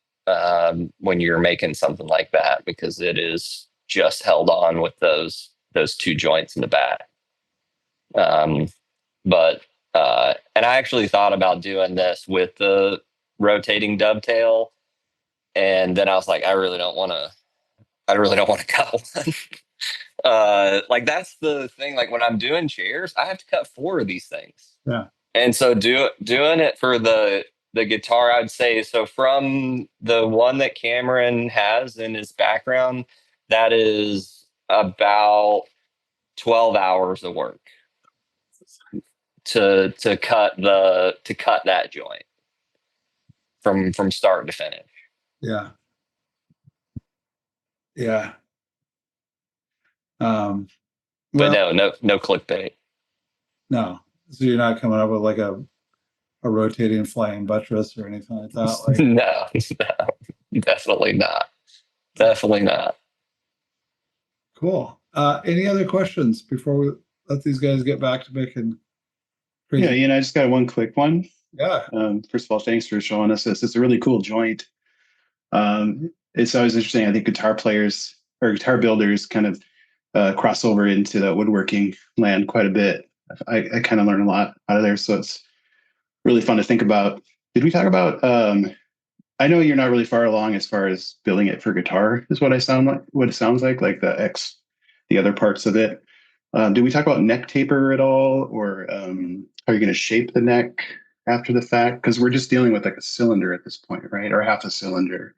S2: when you're making something like that, because it is just held on with those two joints in the back. But and I actually thought about doing this with the rotating dovetail, and then I was like, I really don't want to I really don't want to cut one. Like that's the thing. Like when I'm doing chairs, I have to cut 4 of these things.
S1: Yeah.
S2: And so doing it for the guitar, I'd say so from the one that Cameron has in his background, that is about 12 hours of work to cut that joint from start to finish.
S1: Yeah. Yeah. Well,
S2: But no clickbait.
S1: no. So you're not coming up with like a rotating flying buttress or anything like that. Like,
S2: No, definitely not. Definitely not.
S1: cool. Any other questions before we let these guys get back to making crazy?
S5: Yeah, I just got one quick one.
S1: Yeah.
S5: First of all, thanks for showing us this. It's a really cool joint. It's always interesting. I think guitar players or guitar builders kind of cross over into the woodworking land quite a bit. I kind of learn a lot out of there, so it's really fun to think about. Did we talk about? I know you're not really far along as far as building it for guitar, is what it sounds like the other parts of it. Did we talk about neck taper at all, or are you going to shape the neck after the fact? Because we're just dealing with like a cylinder at this point, right? Or half a cylinder.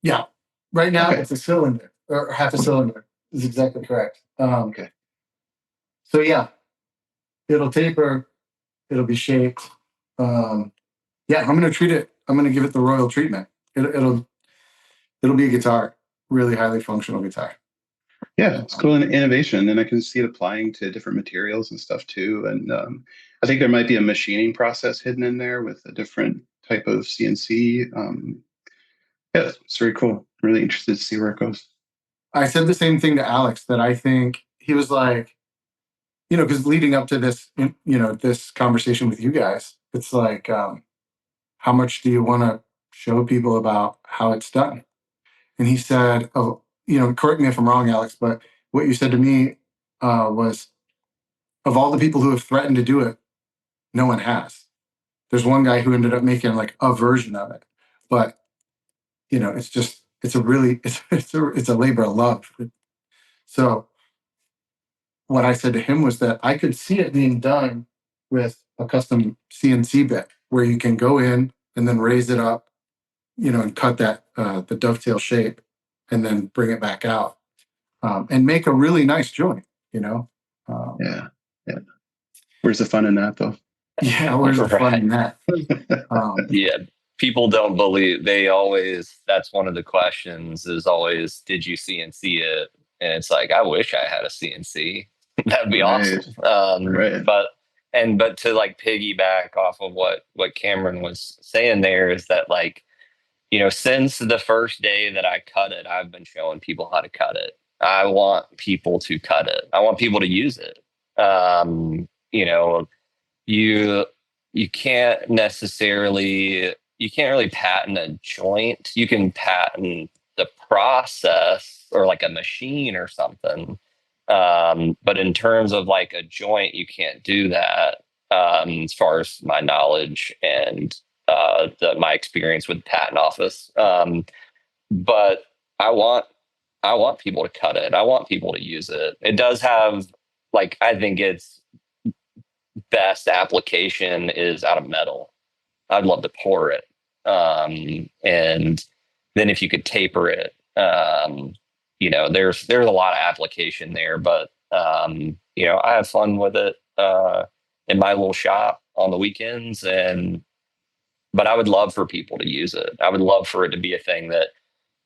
S3: Yeah. Right now
S5: Okay.
S3: it's a cylinder or half a cylinder is exactly correct.
S5: Okay.
S3: So yeah, it'll taper, it'll be shaped. Yeah, I'm gonna treat it. I'm gonna give it the royal treatment. It'll be a guitar, really highly functional guitar.
S5: Yeah, it's cool innovation, and I can see it applying to different materials and stuff too. And I think there might be a machining process hidden in there with a different type of CNC. Yeah, it's very cool. Really interested to see where it goes.
S3: I said the same thing to Alex that I think he was like, because leading up to this, this conversation with you guys, it's like, how much do you want to show people about how it's done? And he said, oh, correct me if I'm wrong, Alex, but what you said to me was, of all the people who have threatened to do it, no one has. There's one guy who ended up making like a version of it, but it's a labor of love. So what I said to him was that I could see it being done with a custom CNC bit where you can go in and then raise it up, and cut that the dovetail shape and then bring it back out and make a really nice joint,
S5: Yeah. Where's the fun in that, though?
S3: Yeah, where's the fun in that?
S2: Yeah, people don't believe. That's one of the questions is always, did you CNC it? And it's like, I wish I had a CNC. That'd be
S5: Right.
S2: awesome.
S5: Right.
S2: But to like piggyback off of what Cameron was saying there is that like, since the first day that I cut it, I've been showing people how to cut it. I want people to cut it. I want people to use it. You can't really patent a joint. You can patent the process or like a machine or something. But in terms of like a joint, you can't do that. As far as my knowledge and my experience with the patent office. But I want people to cut it. I want people to use it. It does have I think its best application is out of metal. I'd love to pour it. And then if you could taper it, there's a lot of application there, but I have fun with it in my little shop on the weekends. But I would love for people to use it. I would love for it to be a thing that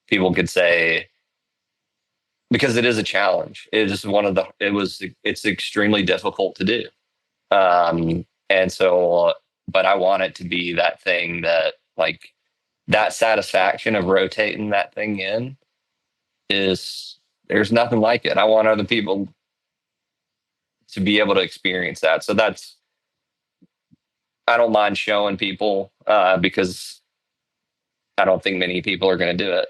S2: people could say, because it is a challenge. It's extremely difficult to do. And so, but I want it to be that thing that that satisfaction of rotating that thing in there's nothing like it. I want other people to be able to experience that. So I don't mind showing people because I don't think many people are going to do it.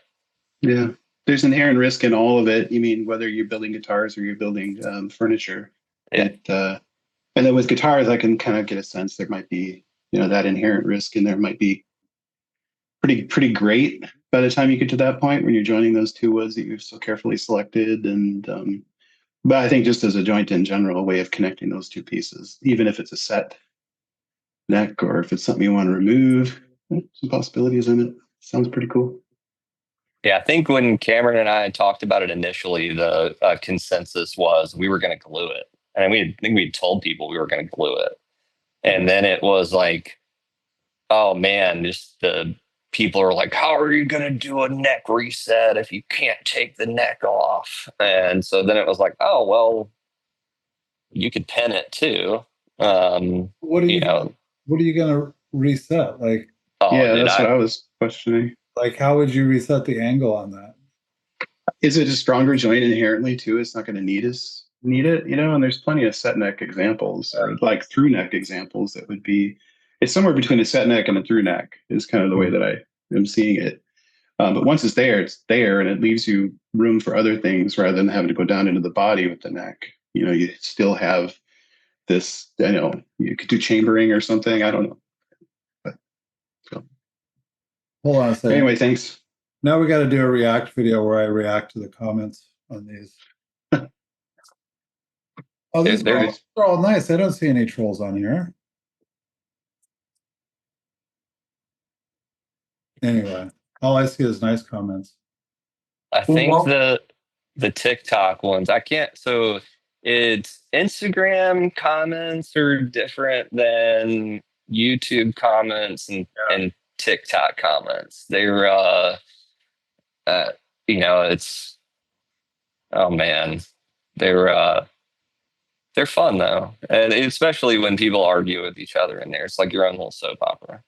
S5: Yeah. There's inherent risk in all of it. You mean whether you're building guitars or you're building furniture.
S2: Yeah.
S5: And then with guitars, I can kind of get a sense there might be, that inherent risk in there might be pretty great. by the time you get to that point when you're joining those two woods that you've so carefully selected. And but I think just as a joint in general, a way of connecting those two pieces, even if it's a set neck or if it's something you want to remove, some possibilities in it. Sounds pretty cool.
S2: Yeah, I think when Cameron and I talked about it initially, the consensus was we were going to glue it. And I think we told people we were going to glue it. And then it was like, oh man, just the people are like, how are you going to do a neck reset if you can't take the neck off? And so then it was like, oh, well, you could pin it too.
S1: What are you gonna reset? Like,
S2: oh,
S5: Yeah,
S2: dude,
S5: that's what I was questioning.
S1: like how would you reset the angle on that?
S5: Is it a stronger joint inherently too? It's not going to need it, you know. And there's plenty of set neck examples or like through neck examples that would be. It's somewhere between a set neck and a through neck is kind of the way that I am seeing it. But once it's there, and it leaves you room for other things rather than having to go down into the body with the neck. You know, you still have this. I know you could do chambering or something. I don't know. But, so.
S1: Hold on a second.
S5: Anyway, thanks.
S1: Now we got to do a react video where I react to the comments on these. Oh, these are all nice. I don't see any trolls on here. Anyway, all I see is nice comments.
S2: I think the TikTok ones, I can't. So it's Instagram comments are different than YouTube comments and TikTok comments. They're, you know, it's, oh man, they're fun though. And especially when people argue with each other in there, it's like your own little soap opera.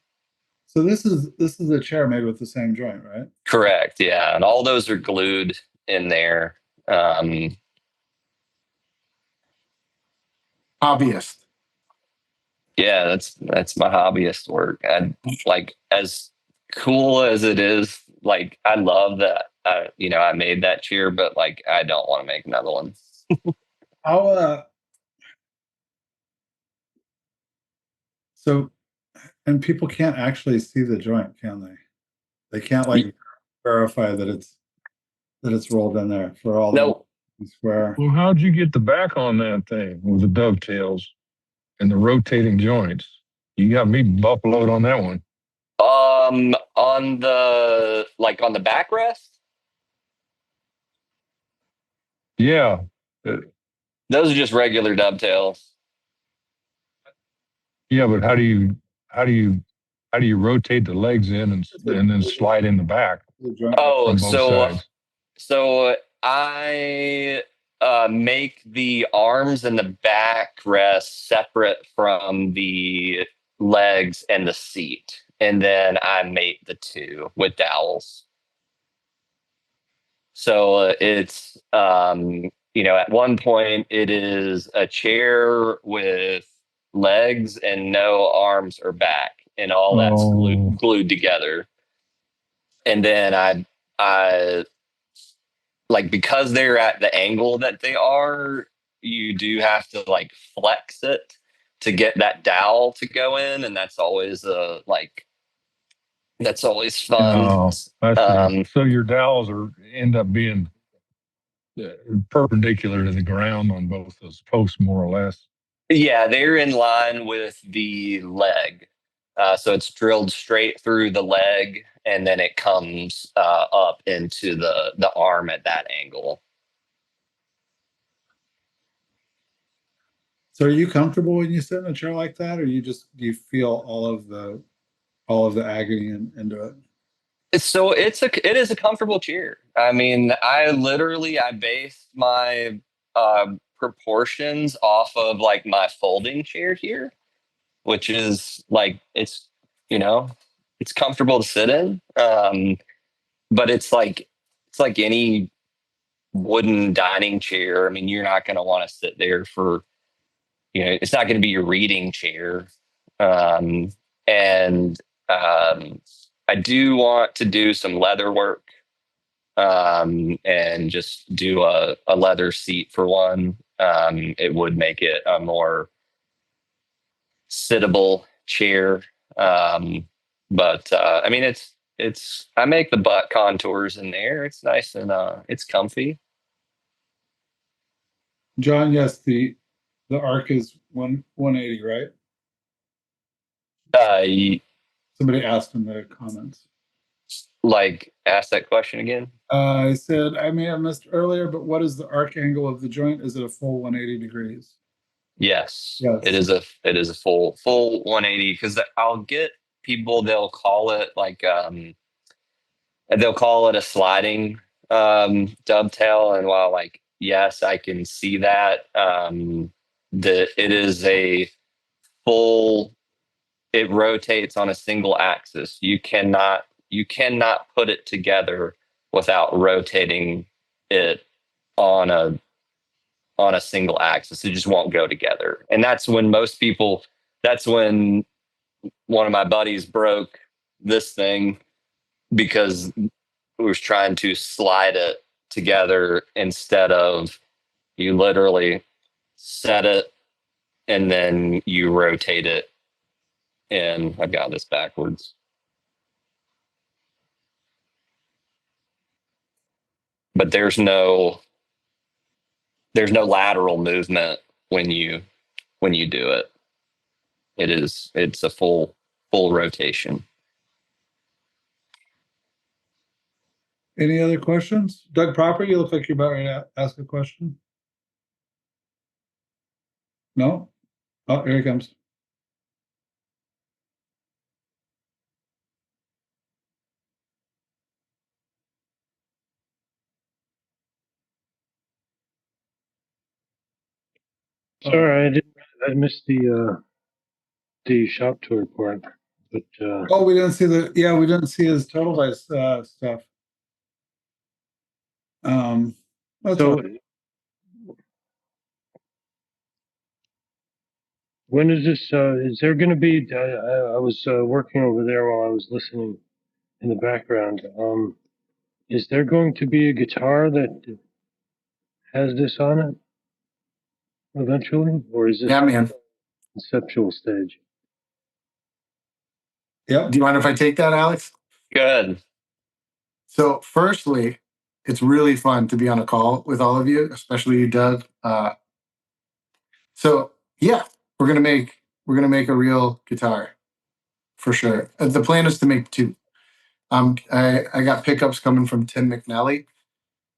S1: So this is a chair made with the same joint, right?
S2: Correct. Yeah. And all those are glued in there.
S3: Hobbyist.
S2: Yeah, that's my hobbyist work. And like as cool as it is, like I love that you know, I made that chair, but like I don't want to make another one.
S1: How so, and people can't actually see the joint, can they? They can't like verify that it's rolled in there for all
S2: No.
S1: the square.
S4: Well, how'd you get the back on that thing with the dovetails and the rotating joints? You got me buffaloed on that one.
S2: On the backrest?
S4: Yeah.
S2: Those are just regular dovetails.
S4: Yeah, but how do you rotate the legs in and then slide in the back?
S2: Oh,
S4: on both sides?
S2: So I make the arms and the backrest separate from the legs and the seat, and then I mate the two with dowels. So it's you know, at one point it is a chair with legs and no arms or back, and all that's glued together. And then I like, because they're at the angle that they are, you do have to like flex it to get that dowel to go in, and that's always that's always fun.
S4: So your dowels end up being perpendicular to the ground on both those posts, more or less.
S2: Yeah, they're in line with the leg. So it's drilled straight through the leg, and then it comes up into the arm at that angle.
S1: So are you comfortable when you sit in a chair like that, or do you feel all of the agony into it?
S2: So it is a comfortable chair. I mean, I based my proportions off of like my folding chair here, which is like, it's, you know, it's comfortable to sit in. But it's like any wooden dining chair. I mean, you're not going to want to sit there for, you know, it's not going to be your reading chair. I do want to do some leather work, and just do a leather seat for one. It would make it a more sittable chair. I mean, I make the butt contours in there. It's nice and it's comfy.
S1: John, yes, the arc is 180, right? Somebody asked in the comments.
S2: Like ask that question again.
S1: I said, I may have missed earlier, but what is the arc angle of the joint? Is it a full 180 degrees?
S2: Yes,
S1: Yes.
S2: it is a full 180 because I'll get people, they'll call it like they'll call it a sliding dovetail, and while like yes, I can see that it is a full, it rotates on a single axis. You cannot put it together without rotating it on a single axis. It just won't go together. And that's when one of my buddies broke this thing because we was trying to slide it together instead of you literally set it and then you rotate it. And I've got this backwards. But there's no lateral movement when you do it. It's a full rotation.
S1: Any other questions? Doug Proper, you look like you're about ready to ask a question. No? Oh, here he comes.
S6: Sorry, I missed the shop tour part, but
S1: Oh, we didn't see his total dice stuff. That's
S6: so
S1: all right.
S6: when is this? Is there going to be? I was working over there while I was listening in the background. Is there going to be a guitar that has this on it eventually, or is this
S3: Yeah, man.
S6: conceptual stage?
S1: Yep.
S3: Do you mind if I take that, Alex?
S2: Good.
S3: So, firstly, it's really fun to be on a call with all of you, especially you, Doug. So, yeah, we're gonna make a real guitar for sure. The plan is to make two. I got pickups coming from Tim McNally,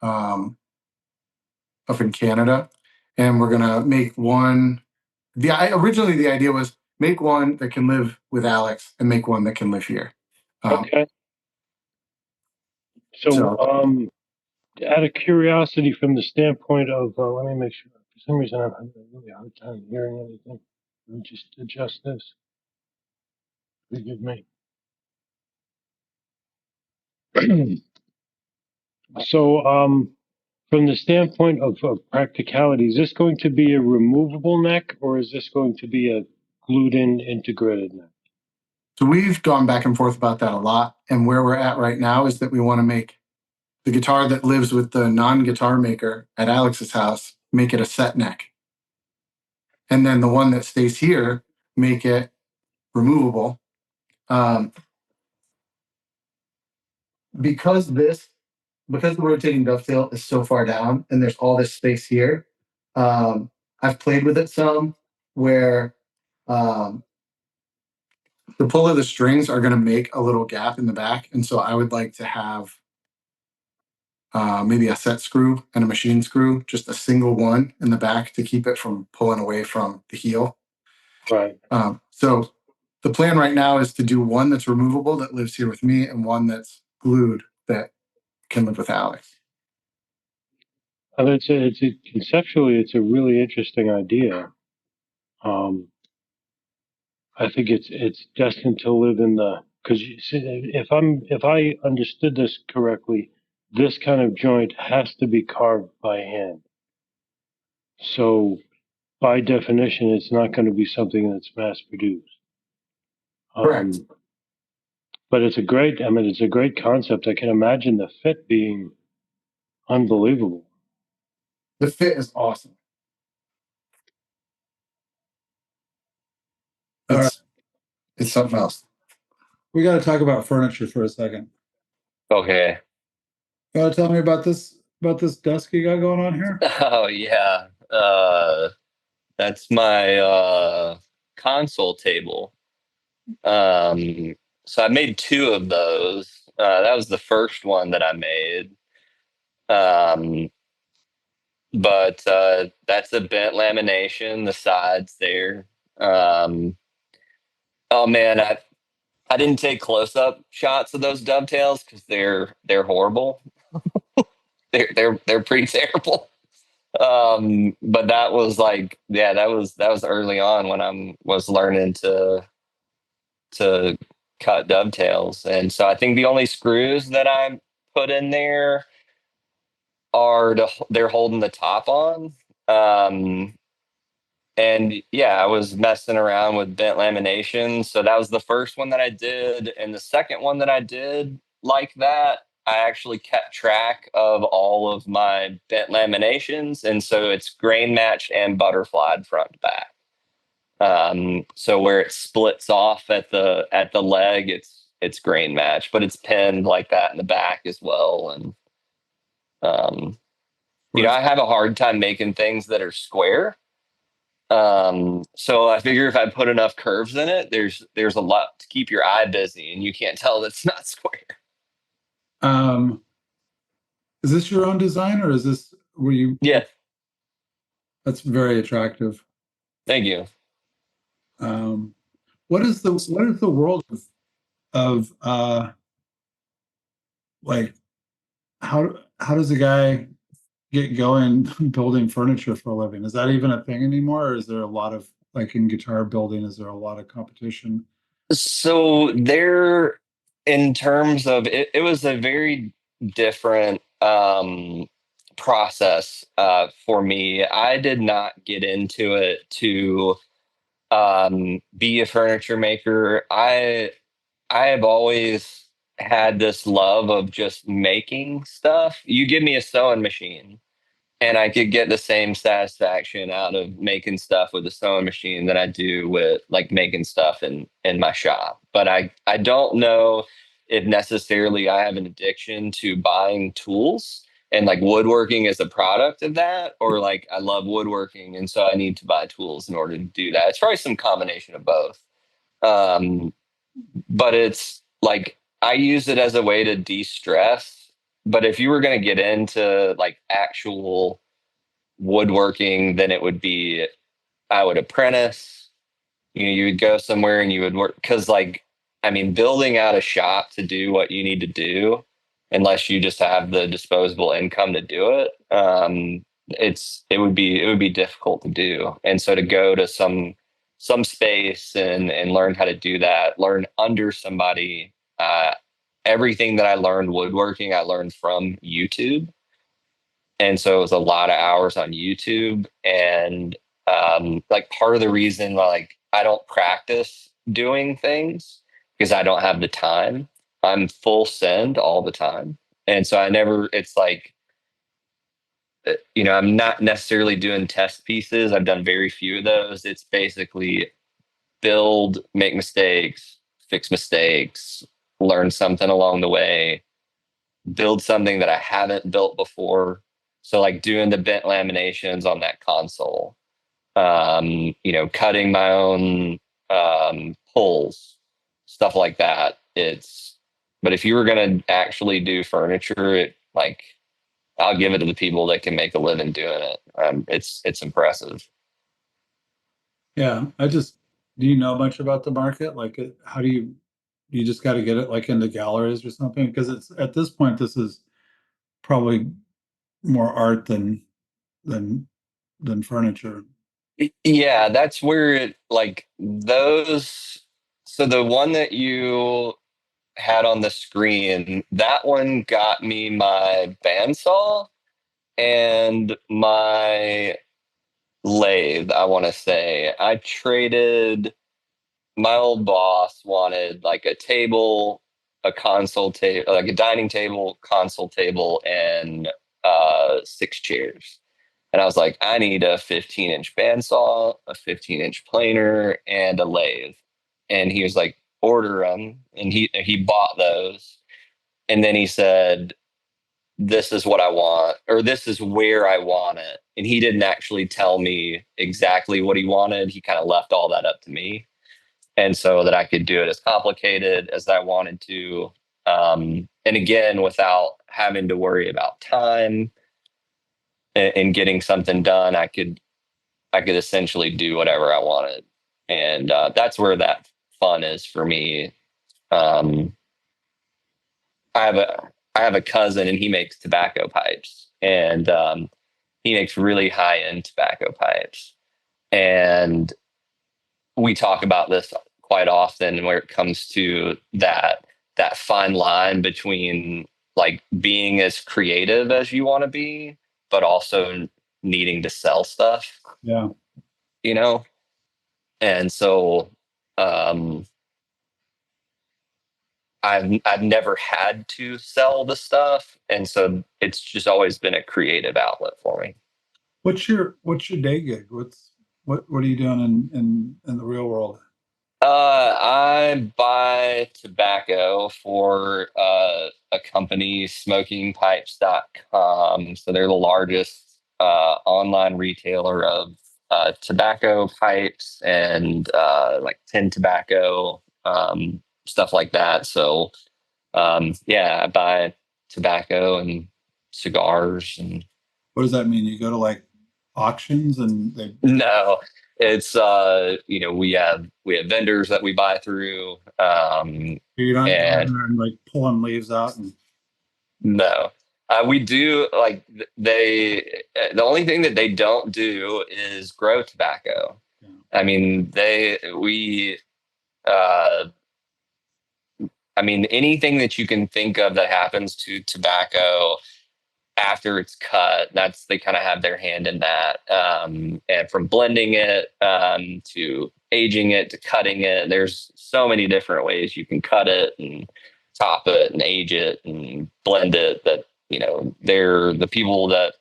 S3: up in Canada, and we're gonna make one. Originally the idea was make one that can live with Alex and make one that can live here.
S6: Okay. So, out of curiosity, from the standpoint of, let me make sure. For some reason, I'm having a really hard time hearing anything. Let me just adjust this. Forgive me. So, from the standpoint of practicality, is this going to be a removable neck, or is this going to be a glued-in integrated neck?
S3: So we've gone back and forth about that a lot, and where we're at right now is that we want to make the guitar that lives with the non-guitar maker at Alex's house, make it a set neck. And then the one that stays here, make it removable. Because the rotating dovetail is so far down and there's all this space here, I've played with it some where the pull of the strings are going to make a little gap in the back. And so I would like to have maybe a set screw and a machine screw, just a single one in the back to keep it from pulling away from the heel.
S6: Right.
S3: So the plan right now is to do one that's removable that lives here with me and one that's glued that can live with Alex.
S6: Conceptually, it's a really interesting idea. I think it's destined to live in because if I understood this correctly, this kind of joint has to be carved by hand. So by definition, it's not going to be something that's mass produced.
S3: Correct.
S6: But it's a great concept. I can imagine the fit being unbelievable.
S3: The fit is awesome. It's something else.
S1: We got to talk about furniture for a second.
S2: Okay.
S1: You got to tell me about this desk you got going on here.
S2: Oh yeah. That's my console table. So I made two of those. That was the first one that I made. Um, but that's a bent lamination, the sides there. Um, oh man, I didn't take close up shots of those dovetails because they're horrible. They're pretty terrible. But that was like, yeah, that was early on when was learning to cut dovetails. And so I think the only screws that I put in there they're holding the top on. Um, and yeah, I was messing around with bent lamination. So that was the first one that I did. And the second one that I did like that, I actually kept track of all of my bent laminations. And so it's grain matched and butterflied front to back. So where it splits off at the leg, it's grain match, but it's pinned like that in the back as well. And I have a hard time making things that are square. So I figure if I put enough curves in it, there's a lot to keep your eye busy, and you can't tell that's not square.
S1: Is this your own design, or were you?
S2: Yeah,
S1: That's very attractive.
S2: thank you.
S1: What is the world of like how does a guy get going building furniture for a living? Is that even a thing anymore, or is there a lot of, like in guitar building, is there a lot of competition?
S2: So there, in terms of it was a very different process for me. I did not get into it to be a furniture maker. I have always had this love of just making stuff. You give me a sewing machine, and I could get the same satisfaction out of making stuff with a sewing machine that I do with like making stuff in my shop. But I don't know if necessarily I have an addiction to buying tools, and like woodworking is a product of that, or like I love woodworking and so I need to buy tools in order to do that. It's probably some combination of both. Um, but it's like I use it as a way to de-stress. But if you were going to get into like actual woodworking, then it would be I would apprentice. You would go somewhere and you would work because, like, I mean, building out a shop to do what you need to do, unless you just have the disposable income to do it, it would be difficult to do. And so to go to some space and learn how to do that, learn under somebody. Everything that I learned woodworking, I learned from YouTube, and so it was a lot of hours on YouTube. And like part of the reason like I don't practice doing things because I don't have the time. I'm full send all the time, and so I never. It's like I'm not necessarily doing test pieces. I've done very few of those. It's basically build, make mistakes, fix mistakes, learn something along the way, build something that I haven't built before. So like doing the bent laminations on that console, cutting my own pulls, stuff like that. But if you were going to actually do furniture, I'll give it to the people that can make a living doing it. It's impressive.
S1: Yeah, do you know much about the market? Like, how do you just got to get it like into galleries or something? Because it's at this point, this is probably more art than furniture.
S2: Yeah, that's where it like those. So the one that you had on the screen, that one got me my bandsaw and my lathe. I want to say I traded. My old boss wanted like a table, a console table, like a dining table, console table, and 6 chairs. And I was like, I need a 15-inch bandsaw, a 15-inch planer, and a lathe. And he was like, order them, and he bought those, and then he said, "This is what I want," or "This is where I want it," and he didn't actually tell me exactly what he wanted. He kind of left all that up to me, and so that I could do it as complicated as I wanted to, and again, without having to worry about time and getting something done. I could essentially do whatever I wanted, and that's where that fun is for me. Um, I have a cousin, and he makes tobacco pipes, and he makes really high end tobacco pipes, and we talk about this quite often where it comes to that fine line between like being as creative as you want to be, but also needing to sell stuff,
S1: Yeah.
S2: you know? And so um I've never had to sell the stuff. And so it's just always been a creative outlet for me.
S1: What's your day gig? What are you doing in the real world?
S2: I buy tobacco for a company, smokingpipes.com. So they're the largest online retailer of tobacco pipes and like tin tobacco, stuff like that. So yeah, I buy tobacco and cigars and
S1: What does that mean? You go to like auctions and they
S2: no, it's we have vendors that we buy through.
S1: you're not going
S2: And
S1: there and like pulling leaves out and
S2: no, we do like the only thing that they don't do is grow tobacco.
S1: yeah.
S2: I mean, uh, anything that you can think of that happens to tobacco after it's cut, they kind of have their hand in that. And from blending it to aging it to cutting it, there's so many different ways you can cut it and top it and age it and blend it that, they're the people that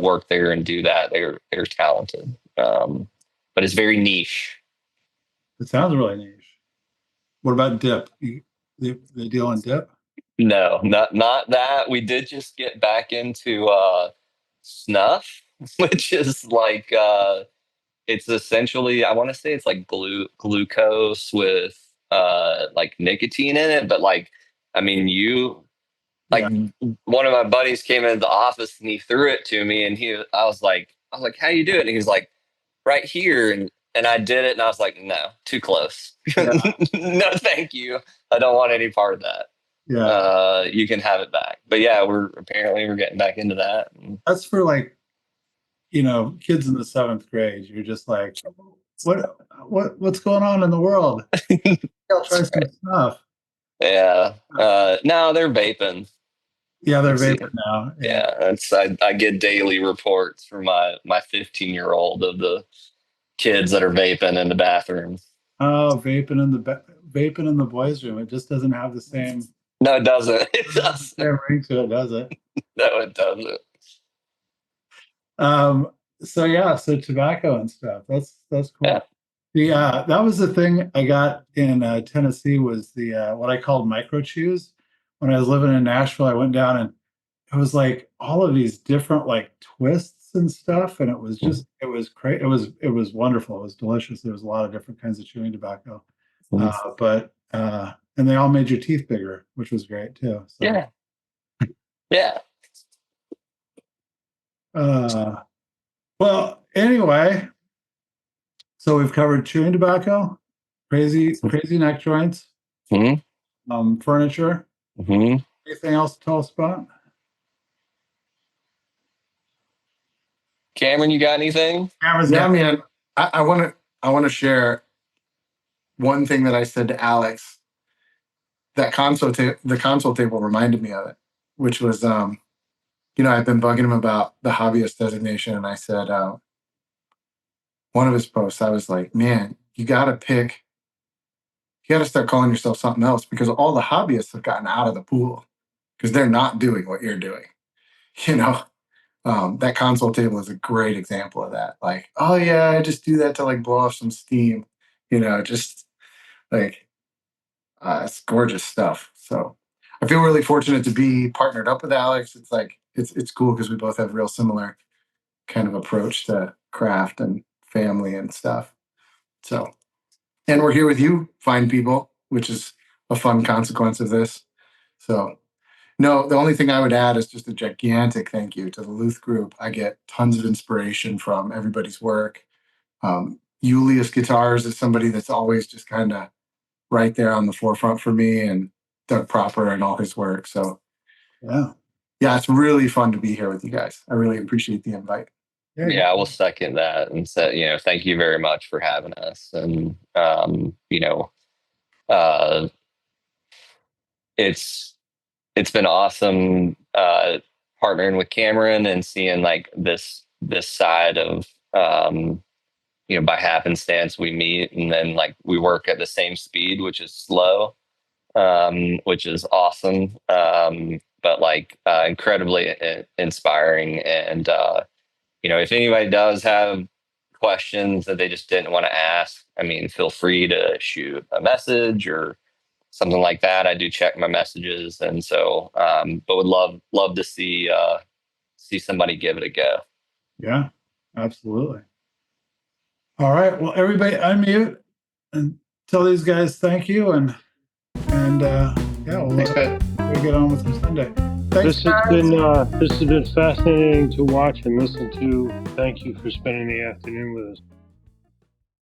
S2: work there and do that. They're talented. But it's very niche.
S1: It sounds really niche. What about dip? They deal in dip?
S2: No, not that. We did just get back into snuff, which is like it's essentially, I want to say it's like glucose with like nicotine in it, but like you like one of my buddies came into the office and he threw it to me and I was like, how you do it? And he's like, right here, and I did it and I was like, no, too close.
S1: Yeah.
S2: No, thank you. I don't want any part of that.
S1: Yeah.
S2: You can have it back. But yeah, we're getting back into that.
S1: That's for like, kids in the 7th grade. You're just like, what's going on in the world? I'll try some stuff.
S2: Yeah. No, they're vaping.
S1: Yeah, they're
S2: See.
S1: vaping now.
S2: Yeah, I get daily reports from my 15-year-old of the kids that are vaping in the bathroom.
S1: Oh, vaping in the boys' room. It just doesn't have the same
S2: No, it doesn't. It doesn't.
S1: ring to it, does it?
S2: No, it doesn't.
S1: So tobacco and stuff. That's cool.
S2: Yeah.
S1: That was the thing I got in Tennessee was the what I called micro chews. When I was living in Nashville, I went down and it was like all of these different like twists and stuff, and it was great. It was wonderful. It was delicious. There was a lot of different kinds of chewing tobacco, and they all made your teeth bigger, which was great too. So.
S2: Yeah. Yeah.
S1: Well, anyway, so we've covered chewing tobacco, crazy neck joints, furniture.
S2: Mm-hmm.
S1: Anything else to tell us about?
S2: Cameron, you got anything?
S3: Yeah, man. I want to share one thing that I said to Alex. That the console table reminded me of it, which was I've been bugging him about the hobbyist designation, and I said one of his posts, I was like, man, you got to start calling yourself something else because all the hobbyists have gotten out of the pool because they're not doing what you're doing. That console table is a great example of that. Like, oh yeah, I just do that to like blow off some steam, just like It's gorgeous stuff. So I feel really fortunate to be partnered up with Alex. It's like it's cool because we both have real similar kind of approach to craft and family and stuff. So, and we're here with you, fine people, which is a fun consequence of this. So, no, the only thing I would add is just a gigantic thank you to the Looth Group. I get tons of inspiration from everybody's work. Julius Guitars is somebody that's always just kind of right there on the forefront for me, and Doug Proper and all his work. So,
S1: Yeah.
S3: yeah, it's really fun to be here with you guys. I really appreciate the invite.
S2: Yeah, I will second that and say, thank you very much for having us. And, it's been awesome, partnering with Cameron and seeing like this side of, by happenstance we meet and then like we work at the same speed, which is slow, which is awesome. But like, incredibly inspiring. And, if anybody does have questions that they just didn't want to ask, I mean, feel free to shoot a message or something like that. I do check my messages, and so, but would love to see somebody give it a go.
S1: Yeah, absolutely. All right. Well, everybody unmute and tell these guys thank you, and yeah, we'll
S5: Thanks, Pat.
S1: we get on with the Sunday. Thanks,
S6: This has been fascinating to watch and listen to. Thank you for spending the afternoon with us.